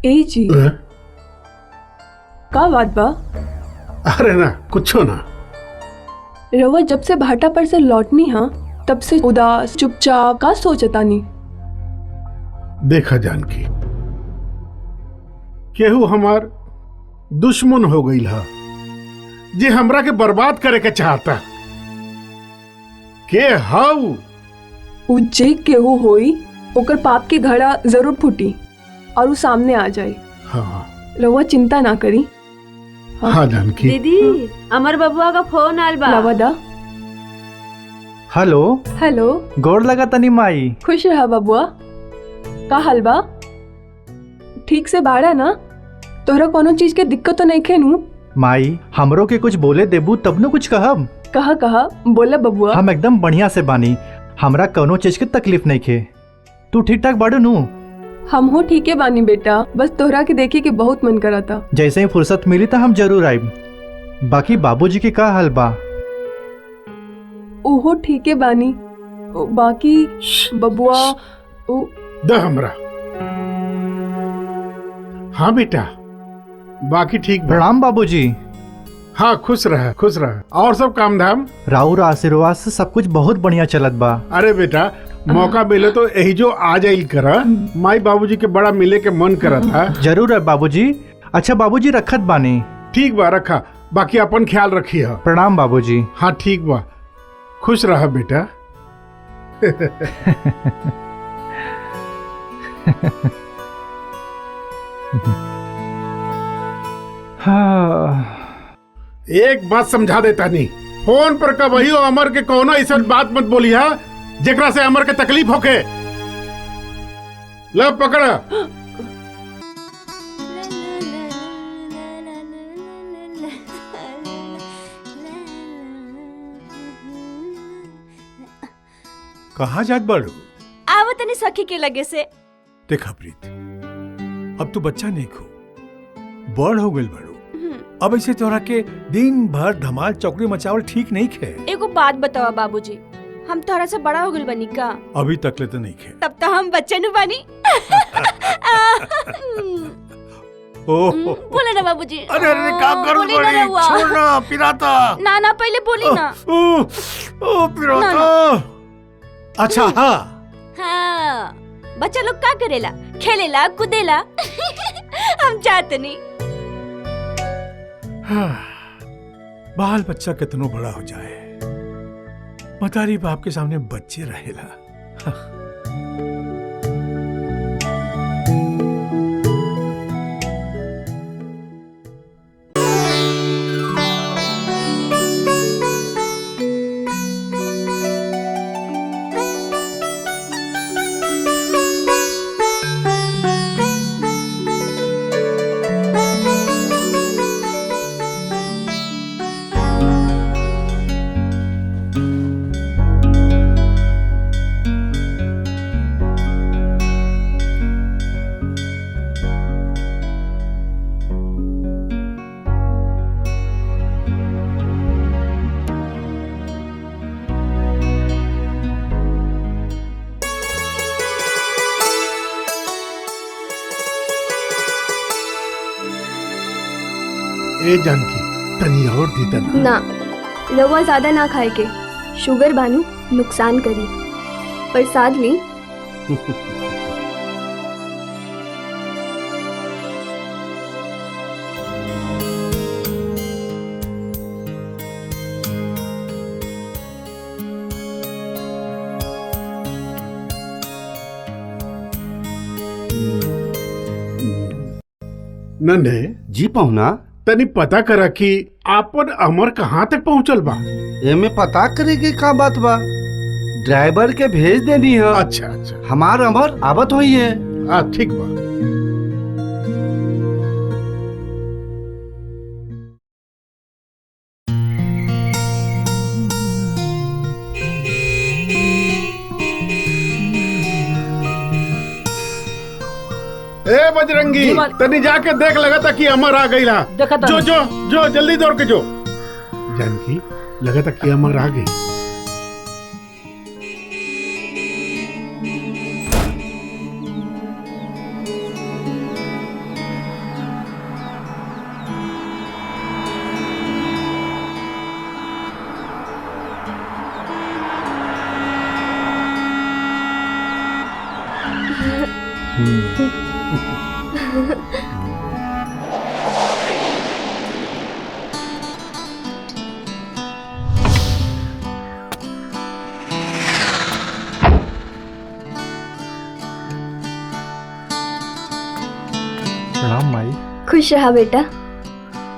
ए जी का बात बा? अरे ना कुछो ना। रवा जब से भाटा पर से लौटनी हाँ तब से उदास चुपचाप का सोचतानी। देखा जानकी, केहू हमार दुश्मन हो गई हा, जे हमरा के बर्बाद करे के चाहता। के हाउ उज्जे केहू होई ओकर पाप की घड़ा जरूर फूटी और वो सामने आ जाए। हाँ रवा चिंता ना करी। हाँ जानकी। दीदी अमर बबुआ का फोन आल बा। लवदा। हेलो। हेलो। गोड़ लगा तनी माई। खुश रहा बबुआ। का हाल बा? ठीक से बाड़ा ना? तोहरा कोनो चीज के दिक्कत तो नहीं खेनू? माई हमरो के कुछ बोले देबू तब न कुछ कहब। कहा बोला बबुआ। हम एकदम बढ़िया से बानी, हमरा कोनो चीज के तकलीफ नहीं खे। तू ठीक ठाक बाड़ू नू? हम हो ठीक है बानी बेटा, बस तोहरा के देखे के बहुत मन करा था। जैसे ही फुर्सत मिली तो हम जरूर आइब। बाकी बाबूजी के का हाल बा? ओहो ठीक है बानी। बाकी बबुआ द हमरा हाँ बेटा, बाकी ठीक बा। प्रणाम बाबूजी। हाँ, खुश रह खुश रह। और सब काम धाम? राउर आशीर्वाद से सब कुछ बहुत बढ़िया चलत बा। अरे बेटा, मौका मिले तो यही जो आ जाइल करा। माई बाबूजी के बड़ा मिले के मन करा था। जरूर है बाबूजी। अच्छा बाबूजी, रखत बानी। ठीक बा, रखा। बाकी अपन ख्याल रखिए। प्रणाम बाबूजी। हाँ ठीक बा, खुश रह बेटा। हाँ। एक बात समझा देता नहीं, फोन पर कभी अमर के कोनो ऐसा बात मत बोली है जेकरा से अमर के तकलीफ होके। लो पकड़। कहाँ जात बाड़ू? आव तनी सखी के लगे से। देखा प्रीत, अब तू बच्चा नहीं खो, बड़ हो गइल बाड़ू। अब ऐसे तोरा के दिन भर धमाल चौकड़ी मचावल ठीक नहीं खे। एगो बात बतावा बाबूजी, हम तोरा से बड़ा हो गइल बनी का? अभी तक ले तो नहीं खे। तब तो हम बच्चे नु बनी। बोले ना बाबूजी। अरे अरे क्या कर बोली ना बड़ी, रहुआ। छोड़ ना पिराता। ना ना पहले बोली ना। ओ पिराता। अच्छा हाँ। हाँ, बच्चा लोग का करेला? खेलेला कूदेला। हम चाहते नहीं। बाल बच्चा कितनो बड़ा हो जाए, मतारी बाप के सामने बच्चे रहेला। ए जानकी, तनी और दी तना। ना, रवा ज्यादा ना खाए के, शुगर बानू नुकसान करी। प्रसाद ली। नन्हे जी पहुना, तनी पता करा कि आपन अमर कहाँ तक पहुँचल बा। एमे पता करे के का बात बा? ड्राइवर के भेज देनी है। अच्छा अच्छा, हमार अमर आवत हुई है। ठीक बा। ए बजरंगी, तनी जाके देख लगा था कि अमर आ गई। जो जो जो जल्दी दौड़ के जो। जानकी, लगा था कि अमर आ गई। प्रणाम माई। खुश रहा बेटा।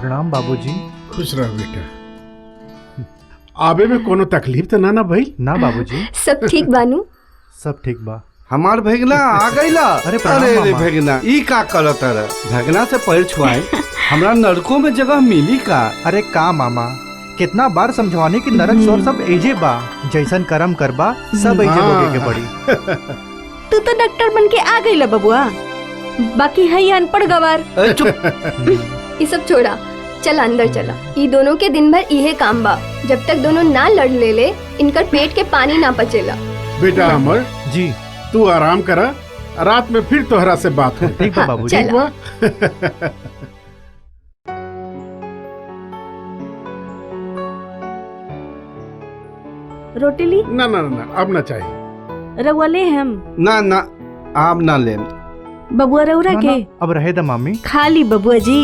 प्रणाम बाबूजी। खुश रह बेटा। आबे में कोनो तकलीफ तो ना भाई? ना बाबूजी। सब ठीक बानू? सब ठीक बा। हमार भगना आ गईला। अरे प्रणाम मामा। भगना ई का करत रह? भगना से पैर छुआए। हमरा नरकों में जगह मिली का? अरे का मामा, कितना बार समझवाने की नरक स्वर्ग सब एजे बा। जैसन कर्म करबा सब एजे भोगे के पड़ी। तू तो डॉक्टर बन के आ गई बबुआ, बाकी है ये अनपढ़ गवार। ये सब छोड़ा, चल अंदर चला। ये दोनों के दिन भर इहे काम बा। जब तक दोनों ना लड़ ले इनकर पेट के पानी ना पचेला। बेटा अमर जी, तू आराम करा, रात में फिर तोहरा से बात हो। ठीक बा बाबूजी। ठीक बा। रोटी ली? ना ना ना अब ना चाहिए। रउआ ले हम ना ना आप ना ले। बबुआ रउरा के अब रहे द मामी। खाली बबुआ जी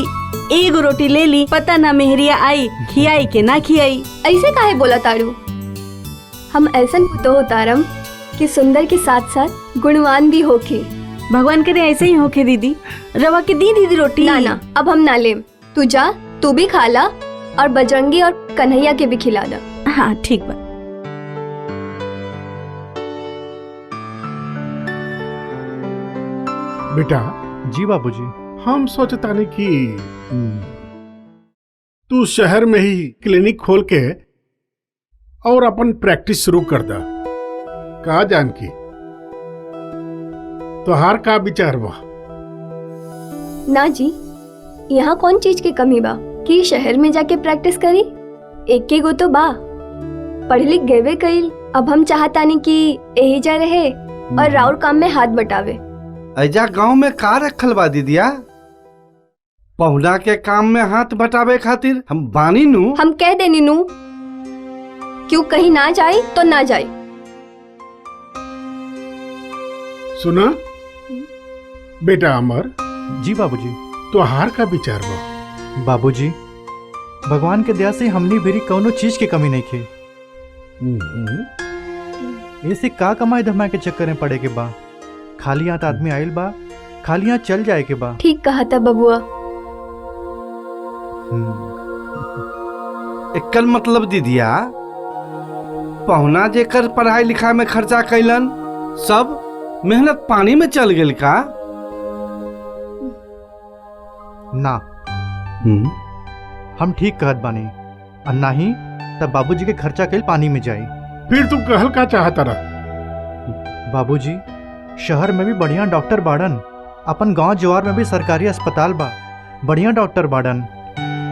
एगो रोटी ले ली, पता ना मेहरिया आई खियाई के ना खियाई। ऐसे काहे बोला तारू? हम ऐसन पुतो तारम कि सुंदर के साथ साथ गुणवान भी होके। भगवान करे ऐसे ही होके दीदी। रवा के दी दीदी रोटी। ना ना अब हम ना लेम। तू जा, तू भी खा ला और बजरंगी और कन्हैया के भी खिला दा। हाँ ठीक बा। बेटा। जी बाबूजी। हम सोचता नहीं कि तू शहर में ही क्लिनिक खोल के और अपन प्रैक्टिस शुरू कर दा। का जानकी तोहार का विचार बा? ना जी, यहाँ कौन चीज की कमी बा कि शहर में जाके प्रैक्टिस करी? एक के गो तो बा, पढ़ लिख गए कईल। अब हम चाहतानी कि यही जा रहे और राउर काम में हाथ बटावे। ऐजा गांव में का रखल बा दीदिया? पहुना के काम में हाथ बटावे खातिर हम बानी नू। हम कह देनी नू, क्यों कहीं ना जाए तो ना जाए। सुना बेटा अमर। जी बाबूजी। तोहार का विचार बा? बाबूजी भगवान के दया से हमनी भेरी कौनो चीज की कमी नहीं खे। ऐसे का कमाई धमाई के चक्कर में पड़े के बा। खाली हाथ आदमी आयल बा, खाली हाथ चल जाए के बा। ठीक कहा था बबुआ। एकर मतलब दीदिया पहुना जेकर पढ़ाई लिखाई में खर्चा कैलन सब मेहनत पानी में चल गेल का? ना हम ठीक कहत बानी, और ना ही तब बाबूजी के खर्चा कैल पानी में जाए। फिर तू कहल का चाहता रहा? बाबूजी शहर में भी बढ़िया डॉक्टर बाड़न, अपन गांव जवार में भी सरकारी अस्पताल बा, बढ़िया डॉक्टर बाड़न।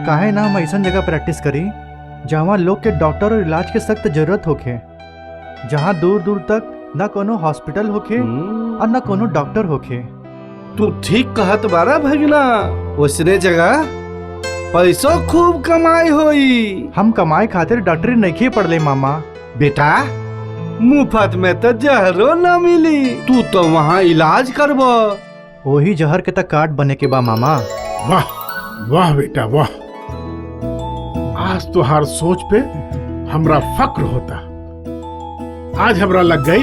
काहे ना हम ऐसा जगह प्रैक्टिस करी जहाँ लोग के डॉक्टर और इलाज के सख्त जरूरत होखे, जहाँ दूर दूर तक ना कोनो हॉस्पिटल होखे और ना कोनो डॉक्टर होखे। तू ठीक कहत बारा भगना, उसने जगह पैसों खूब कमाई होई। हम कमाई खातिर डॉक्टरी नहीं पढ़ले मामा। बेटा मुफ्त में तो जहरो न मिली, तू तो वहाँ इलाज करबो। वही जहर के तक काट बने के बा मामा। वाह वाह बेटा वाह, आज तुहार सोच पे हमरा फक्र होता। आज हमरा लग गई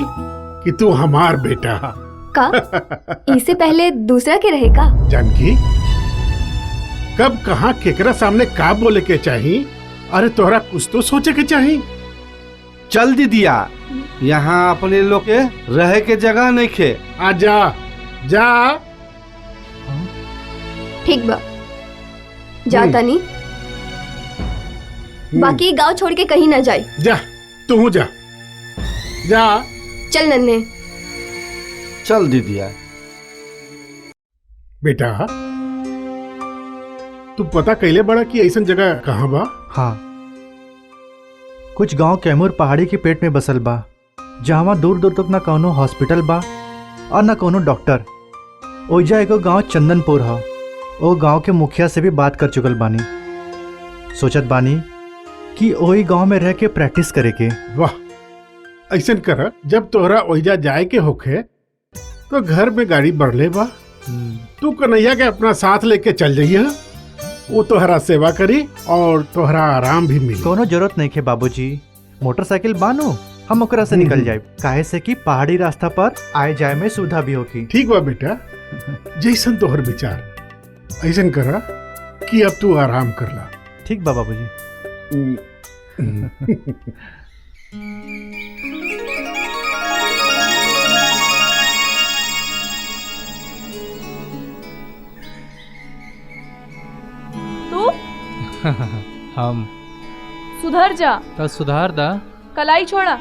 कि तू हमार बेटा का? इससे पहले दूसरा के रहेगा? जानकी कब कहाँ केकरा सामने का बोले के चाहिए? अरे तोहरा कुछ तो सोचे के चाहिए। चल दीदिया, यहाँ अपने लोग के रहे के जगह नहीं खे। आ जा जा। ठीक बा, जा तनी। बाकी गांव छोड़ के कहीं ना जाए। जा तू जा जा। चल नन्हे। चल दीदिया। बेटा तू पता कैले बड़ा कि ऐसा जगह कहाँ बा? हाँ, कुछ गांव कैमूर पहाड़ी के पेट में बसल बा, जहाँ दूर दूर तक ना कोनो हॉस्पिटल बा और ना कोनो डॉक्टर। ओइजा एगो गांव चंदनपुर है, ओ गांव के मुखिया से भी बात कर चुकल बानी। सोचत बानी कि ओही गांव में रह के प्रैक्टिस करे के। वाह, ऐसा कर जब तोहरा ओइजा जाए के होखे तो घर में गाड़ी बढ़ले बा, तू कन्हैया के अपना साथ लेके चल जाइए। वो तोहरा सेवा करी और तोहरा आराम भी मिली। कोनो जरूरत नहीं है बाबूजी, मोटरसाइकिल बानो हम ओकरा से निकल जाए, काहे से कि पहाड़ी रास्ता पर आए जाए में सुविधा भी होगी। ठीक बा बेटा, जैसन तोहर विचार ऐसन करा कि अब तू आराम कर ला। ठीक बा बाबूजी। तू हम सुधर जा। तो सुधार दा। कलाई छोड़ा।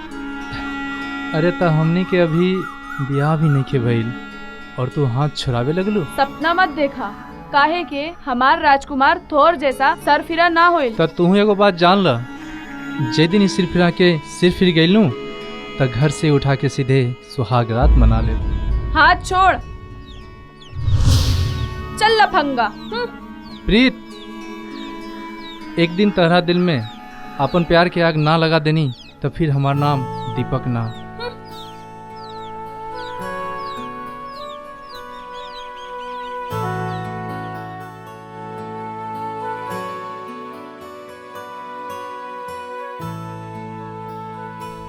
अरे तो हमनी के अभी ब्याह भी नहीं के भइल और तू हाथ छुड़ावे लगलू। सपना मत देखा, काहे के हमार राजकुमार थोर जैसा सर फिरा ना होइल। तो तू एगो बात जान ल, जे दिन सिर फिरा के सिर फिर गइलू तो घर से उठा के सीधे सुहाग रात मना ले। हाथ छोड़। चल लफंगा। प्रीत, एक दिन तहरा दिल में अपन प्यार के आग ना लगा देनी तो फिर हमार नाम दीपक ना।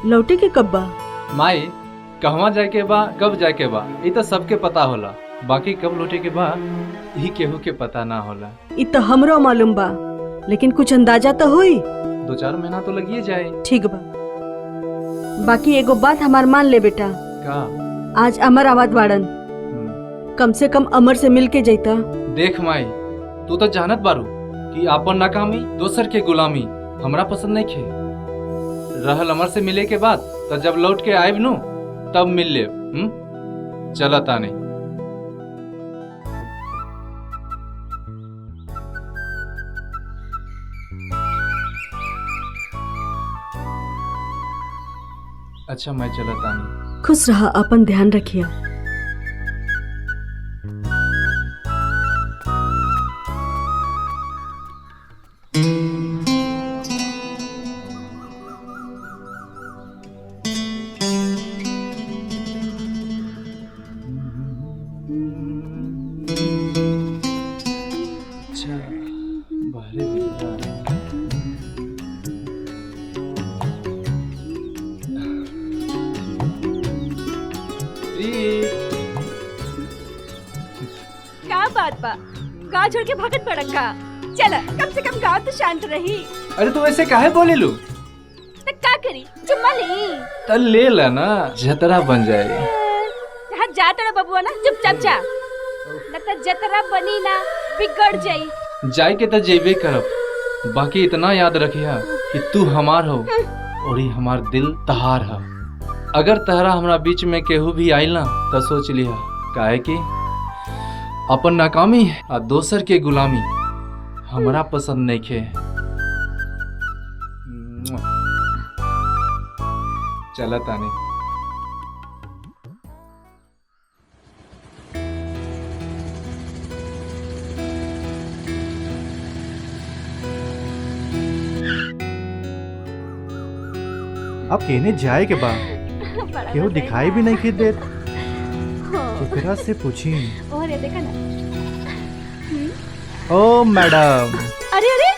लौटे के कब बा? माई, कहवा जाए के बा, कब जाए के बा, ये तो सबके पता होला। बाकी कब लौटे के बा ही केहू के पता ना होला। इ तो हमरो मालूम बा, लेकिन कुछ अंदाजा तो हुई। 2-4 महीना तो लगिए जाए। ठीक बा। बाकी एगो बात हमार मान ले बेटा। का? आज अमर आवाज बाड़न, कम से कम अमर से मिल के जैता। देख माई, तू तो जानत बारू कि आपन नाकामी दोसर के गुलामी हमरा पसंद नहीं खे। रहल अमर से मिले के बाद तो जब लौट के आयब नु तब मिल ले। चला ताने। अच्छा मैं चला तानी। खुश रहा, अपन ध्यान रखिया। क्या बात बा, गाँव छोड़ के भागत पड़का। चल, कम से कम गाँव तो शांत रही। अरे तू ऐसे काहे बोले लू? तो क्या करी, चुम्मा ली। तो ले ला ना, जतरा बन जाए। हाँ जा तोड़ा बबुआ ना, चुपचाप जा, न तो जतरा बनी ना बिगड़ जाई। जाए के तो जेबे करब, बाकी इतना याद रखिया कि तू हमार हो और ही हमार दिल तहार है। अगर तहरा हमरा बीच में केहू भी आइल ना तो सोच लिया, काहे कि अपन नाकामी आ दोसर के गुलामी हमरा पसंद नहीं खे। चला ताने। अब कहने जाए के बा, केहू दिखाई भी नहीं खींच देत। एकरा से पूछी। और ये देखा ना। ओ मैडम, अरे अरे,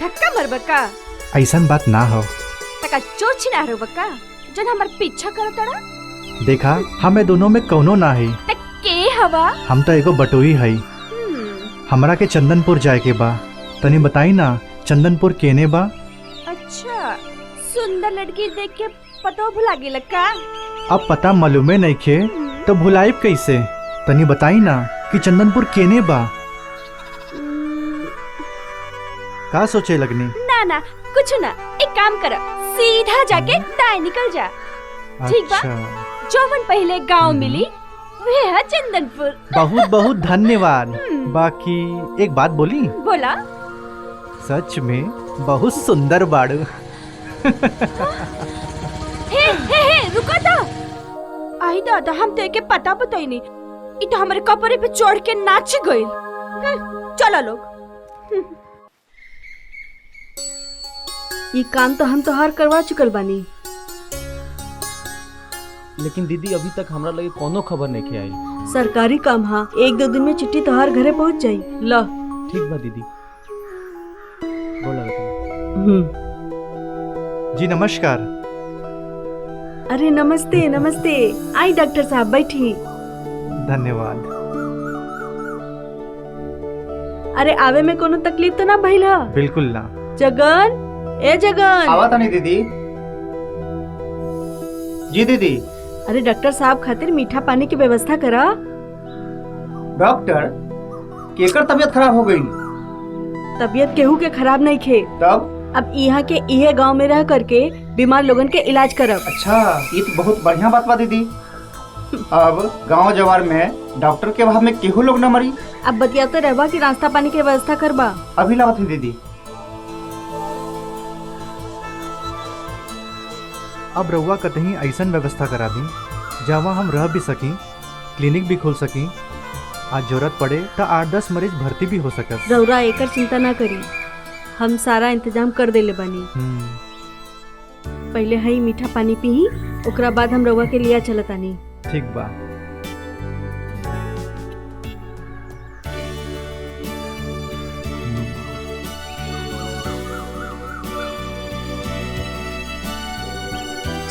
धक्का मर बक्का। ऐसन बात ना हो। तका चोर छिना रो बक्का, जन हमार पीछा करत रहा। देखा, हमें दोनों में कौनो ना है। त के हवा? हम तो एगो बटोही है। हमरा के चंदनपुर जाए के बा, तनी बताई ना चंदनपुर केने बा? अच्छा, सुंदर लड़की देख के पतो भुला गेल का? अब पता मालूमे नहीं खे तो भुलाइब कैसे? तनी बताई ना कि चंदनपुर केने बा? का सोचे लगनी? ना ना, कुछ ना, एक काम कर, सीधा जाके दाएं निकल जा। ठीक बा? जौवन पहले गांव मिली वे है चंदनपुर। बहुत बहुत धन्यवाद। बाकी एक बात बोली? बोला। सच में बहुत सुंदर बाड़ू। हे, रुको तो। आई दादा, हम तो के पता बताई नहीं, इ तो हमारे कपड़े पे चढ़ के नाच गई। चलो लोग। ये काम तो हम तोहार करवा चुकल बानी। लेकिन दीदी अभी तक हमरा लगे कोनो खबर नहीं के आई। सरकारी काम हा, 1-2 दिन में चिट्ठी तोहार घरे पहुंच जाई। ला। ठीक बा दीदी। बोला जी नमस्कार। अरे नमस्ते नमस्ते। आई डॉक्टर साहब बैठी। धन्यवाद। अरे आवे में कोनो तकलीफ तो ना भइल हा? बिल्कुल ना। जगन, ए जगन। आवा तानी दीदी। जी दीदी। अरे डॉक्टर साहब खातिर मीठा पानी की व्यवस्था करा। डॉक्टर, केकर तबीयत खराब हो गई? तबीयत केहू के खराब नहीं खे। तब? अब यहाँ के इहे गांव में रह करके बीमार लोगन के इलाज करब। अच्छा, ये तो बहुत बढ़िया बात बा दीदी। अब गांव जवार में डॉक्टर के अभाव में केहू लोग न मरी। अब बतियाते रहबा कि नाश्ता पानी की व्यवस्था करबा। अभी लावत है दीदी। अब रउआ कतही ऐसन व्यवस्था करा दी जहाँ हम रह भी सकी क्लिनिक भी खोल सकी। आज जरूरत पड़े तो 8-10 मरीज भर्ती भी हो सकत। रउरा एकर चिंता ना करी, हम सारा इंतजाम कर देले बानी। पहले हई मीठा पानी पी, ओकरा बाद हम रउआ के लिया चलतानी। ठीक बा।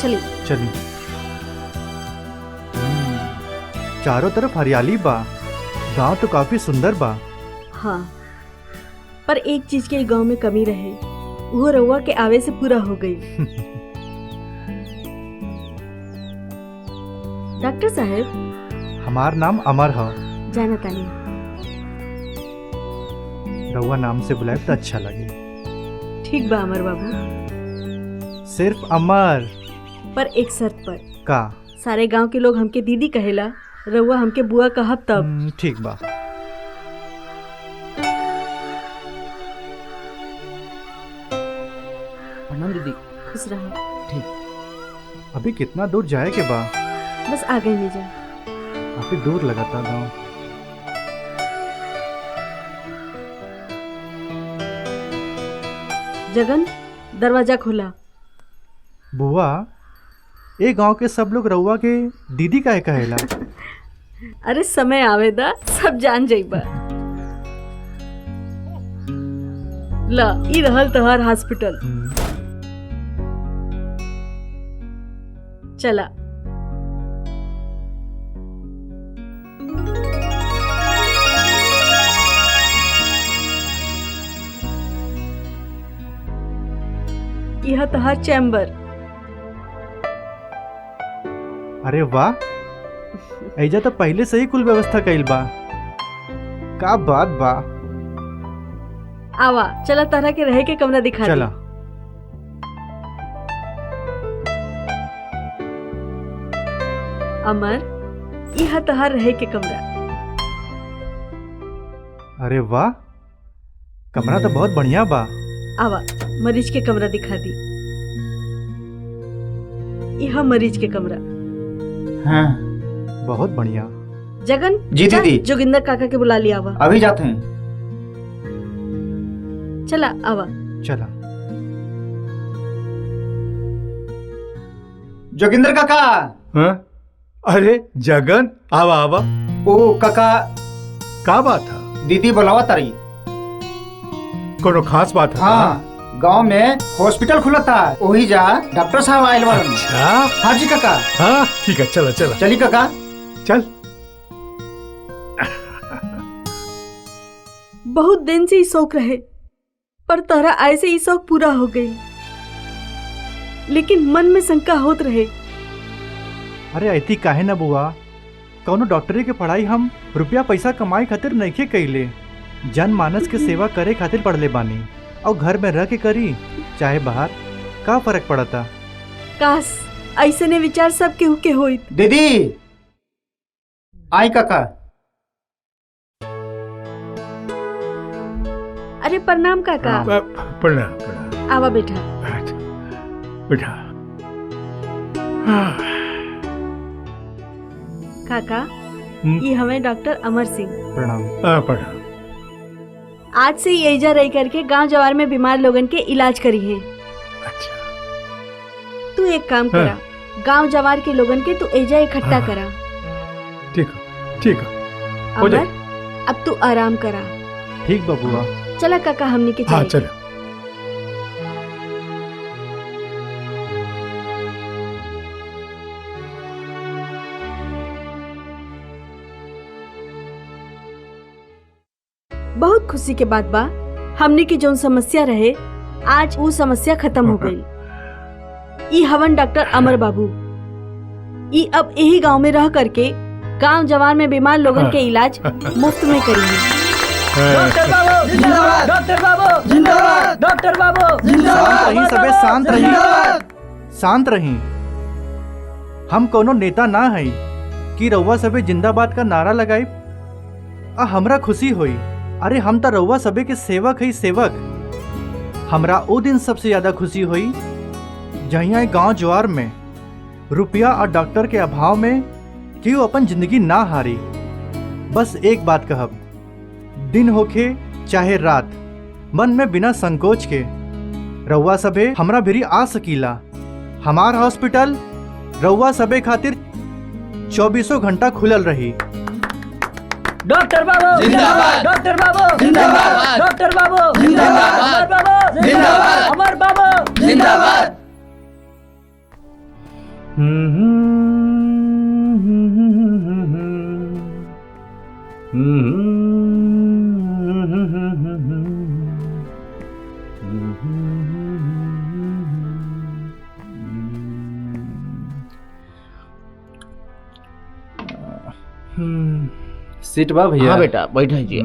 चली चली। चारों तरफ हरियाली बा, गांव तो काफी सुंदर बा। हाँ, पर एक चीज के गांव में कमी रहे, वो रउआ के आवे से पूरा हो गई। डॉक्टर साहब, हमार नाम अमर है। जाना तानी। रउआ नाम से बुलाए तो अच्छा लगे। ठीक बा अमर बाबू। सिर्फ अमर। पर एक शर्त पर। का? सारे गांव के लोग हमके दीदी कहेला, रउआ हमके बुआ कहब तब। ठीक बा। प्रणाम दीदी। खुश रहो। ठीक। अभी कितना दूर जाए के बा? बस आ गई जा। काफी दूर लगाता गांव। जगन, दरवाजा खोला। बुआ, ए गांव के सब लोग रउआ के दीदी काहे कहेला? अरे समय आवेदा सब जान जाइबा। ला, ई रहल तोहर हॉस्पिटल। चला। यह तोहर चैम्बर। अरे वाह, ऐजा तो पहले से ही कुल व्यवस्था कइल बा। का बात बा। आवा, चला तरह के रहे के कमरा दिखा। चला। अमर, यह तोहर रहे के कमरा। अरे वाह, कमरा तो बहुत बढ़िया बा। आवा, मरीज के कमरा दिखा दी। यह मरीज के कमरा। हाँ, बहुत बढ़िया। जगन, जी दीदी। जोगिंदर काका के बुला लिया। आवा, अभी जाते हैं। चला आवा। चला। जोगिंदर काका। हाँ? अरे जगन, आवा आवा। ओ काका, का बात है? दीदी बुलावा तारी। कोनो खास बात है? हाँ, गांव में हॉस्पिटल खुला था, वही जा डॉक्टर साहब आयल बारन। अच्छा। हाँ जी काका। हाँ ठीक है, चला चला। चली काका। चल। बहुत दिन से ही शौक रहे, पर तोहरा आए से ही शौक पूरा हो गई। लेकिन मन में शंका होत रहे। अरे ऐती काहे ना बुआ, कौनो डॉक्टरी के पढ़ाई हम रुपया पैसा कमाए खातिर नइखे कइले, जनमानस के सेवा करे खातिर पढ़ले बानी। और घर में रह के करी चाहे बाहर, का फर्क पड़ता? काश ऐसे ने विचार सब केहू के होइत। दीदी आई काका। अरे प्रणाम काका। प्रणाम। आवा बेटा। बेटा। काका, ये हमें डॉक्टर अमर सिंह। प्रणाम। प्रणाम। आज से ही एजा रह करके गांव जवार में बीमार लोगन के इलाज करी है। अच्छा। तू एक काम करा, गांव जवार के लोगन के तू एजा इकट्ठा करा। ठीक है, ठीक है। अमर, अब तू आराम करा। ठीक बा बुआ। चला काका, हमने के हाँ चलो। बहुत खुशी के बात बा, हमने की जो समस्या रहे आज वो समस्या खत्म हो गई। ई हवन डॉक्टर अमर बाबू, ई अब यही गांव में रह करके गांव जवान में बीमार लोगन के इलाज मुफ्त में करेंगे। डॉक्टर बाबू जिंदाबाद, डॉक्टर बाबू जिंदाबाद, डॉक्टर बाबू शांत रही, सबे शांत रही, शांत रही। हम कोनो नेता ना हई कि रउआ सबे जिंदाबाद का नारा लगाई आ हमरा खुशी होई। अरे हम तो रउआ सबे के सेवक हई, सेवक। हमरा ओ दिन सबसे ज्यादा खुशी हुई जहिया गांव जवार में रुपया और डॉक्टर के अभाव में कि वो अपन जिंदगी ना हारी। बस एक बात कहब, दिन होखे चाहे रात, मन में बिना संकोच के रउआ सबे हमरा भिरी आ सकीला। हमार हॉस्पिटल रउआ सबे खातिर 24 घंटा खुलल रही। डॉक्टर बाबू जिंदाबाद! डॉक्टर बाबू जिंदाबाद! डॉक्टर बाबू जिंदाबाद! अमर बाबू जिंदाबाद! अमर बाबू जिंदाबाद! सीट बा भैया। हाँ बेटा बैठा जी।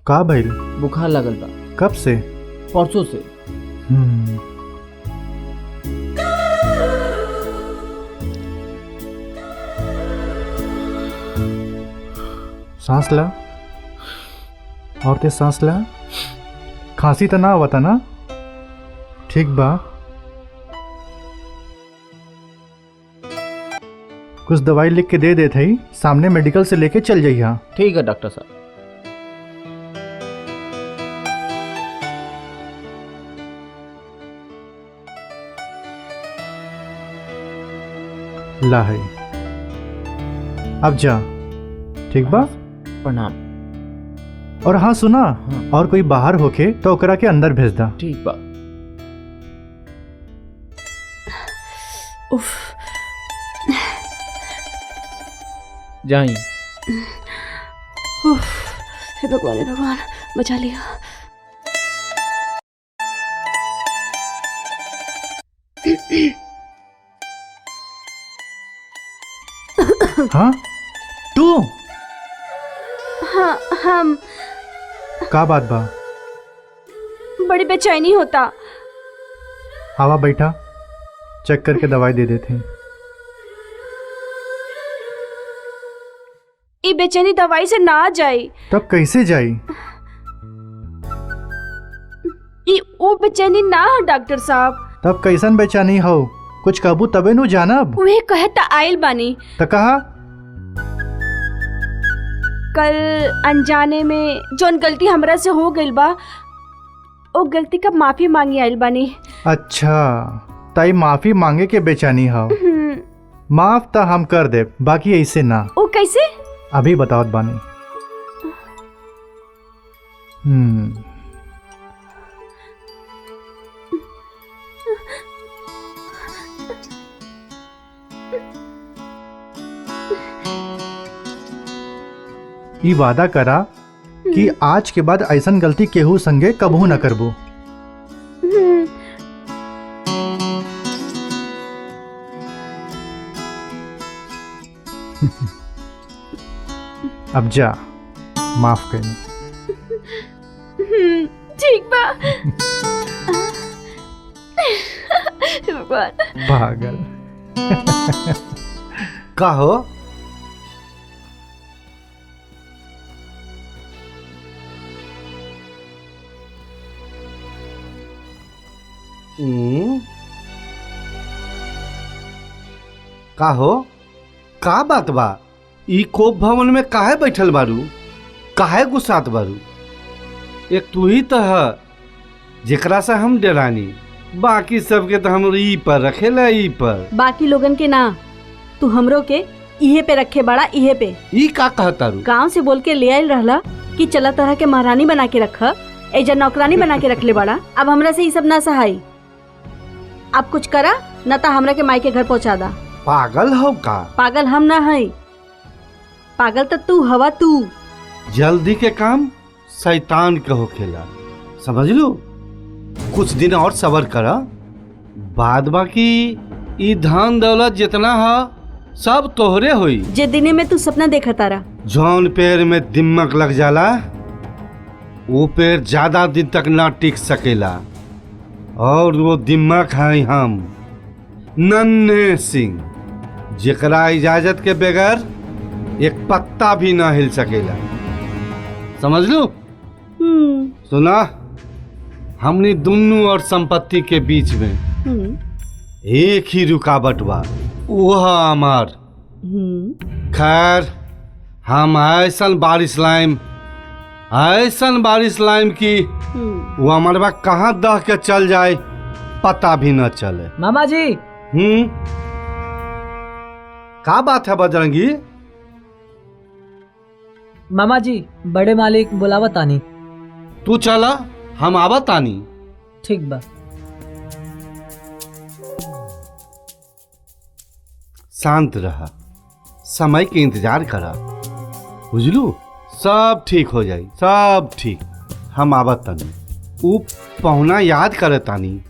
का भइल? बुखार लगल बा। कब से? परसों से। सांस ला और ते सांस ला। खांसी तो ना आवता ना? ठीक बा। कुछ दवाई लिख के दे देते ही, सामने मेडिकल से लेके चल जाइए। ठीक है डॉक्टर साहब। ला है, अब जा। ठीक बा? प्रणाम। और हाँ सुना, और कोई बाहर होके तो ओकरा के अंदर भेज दा। ठीक बा। उफ। जाई। उफ, हे भगवान बचा लिया। हाँ तू? हाँ हम। का बात बा? बड़ी बेचैनी होता। आवा बैठा, चेक करके दवाई दे देते हैं। ये बेचैनी दवाई से ना जाई। तब कैसे जाई? ये वो बेचैनी ना है डॉक्टर साहब। तब कैसन बेचैनी हो? कुछ कहबू तबे नु जानब। वे कहता आयल बानी। तो कहा? कल अनजाने में जोन गलती हमरा से हो गइल बा, ओ गलती का माफी मांगी आयल बानी। अच्छा, ताई माफी मांगे के बेचैनी हो। माफ तो हम कर दे, बाकी ऐसे ना। ओ कैसे? अभी बताओ बानी। ई वादा करा कि आज के बाद ऐसन गलती केहू संगे कबहू न करबू। अब जा, माफ करनी। ठीक बा। भगवान। पागल। का हो? का हो? का बात बा? ई कोप भवन में काहे बैठल बारू? काहे गुस्सात बारू? एक तू ही तो है जेकरा से हम डरानी, बाकी सबके तो हम ई पर रखेला। ई पर बाकी लोगन के ना, तू हमरो के इहे पे रखे बड़ा। इहे पे ई का कहता रू? गांव से बोल के ले आयल रहला कि चला तरह के महारानी बना के रखा, एजा नौकरानी बना के रख ले बड़ा। अब हमरा से ये सब ना सहाई। अब कुछ करा न तो हमरा के माई के घर पहुंचा दा। पागल हो का? पागल हम ना है, पागल तो तू हवा। तू जल्दी के काम शैतान के होखेला, समझ लो। कुछ दिन और सबर करा, बाद बाकी ई धन दौलत जितना है सब तोहरे होई। जे दिने में तू सपना देखा तारा, जौन पेड़ में दिमक लग जाला वो पेड़ ज्यादा दिन तक ना टिक सकेला, और वो दिमक है हम। नन्हे सिंह, जेकरा इजाजत के बगैर एक पत्ता भी ना हिल सकेला। समझ लो? सुना, हमनी दोनों और संपत्ति के बीच में एक ही रुकावट बा, वह हमार। खैर, हम ऐसन बारिश लाइम कि वो हमारे बा कहाँ दह के चल जाए पता भी न चले। मामा जी। का बात है बजरंगी? मामा जी, बड़े मालिक बुलावत आनी। तू चला, हम आवत आनी। ठीक बा। शांत रहा, समय के इंतजार करा, बुझलू? सब ठीक हो जाई, सब ठीक। हम आवत तानी। ऊ पहुना याद करत तानी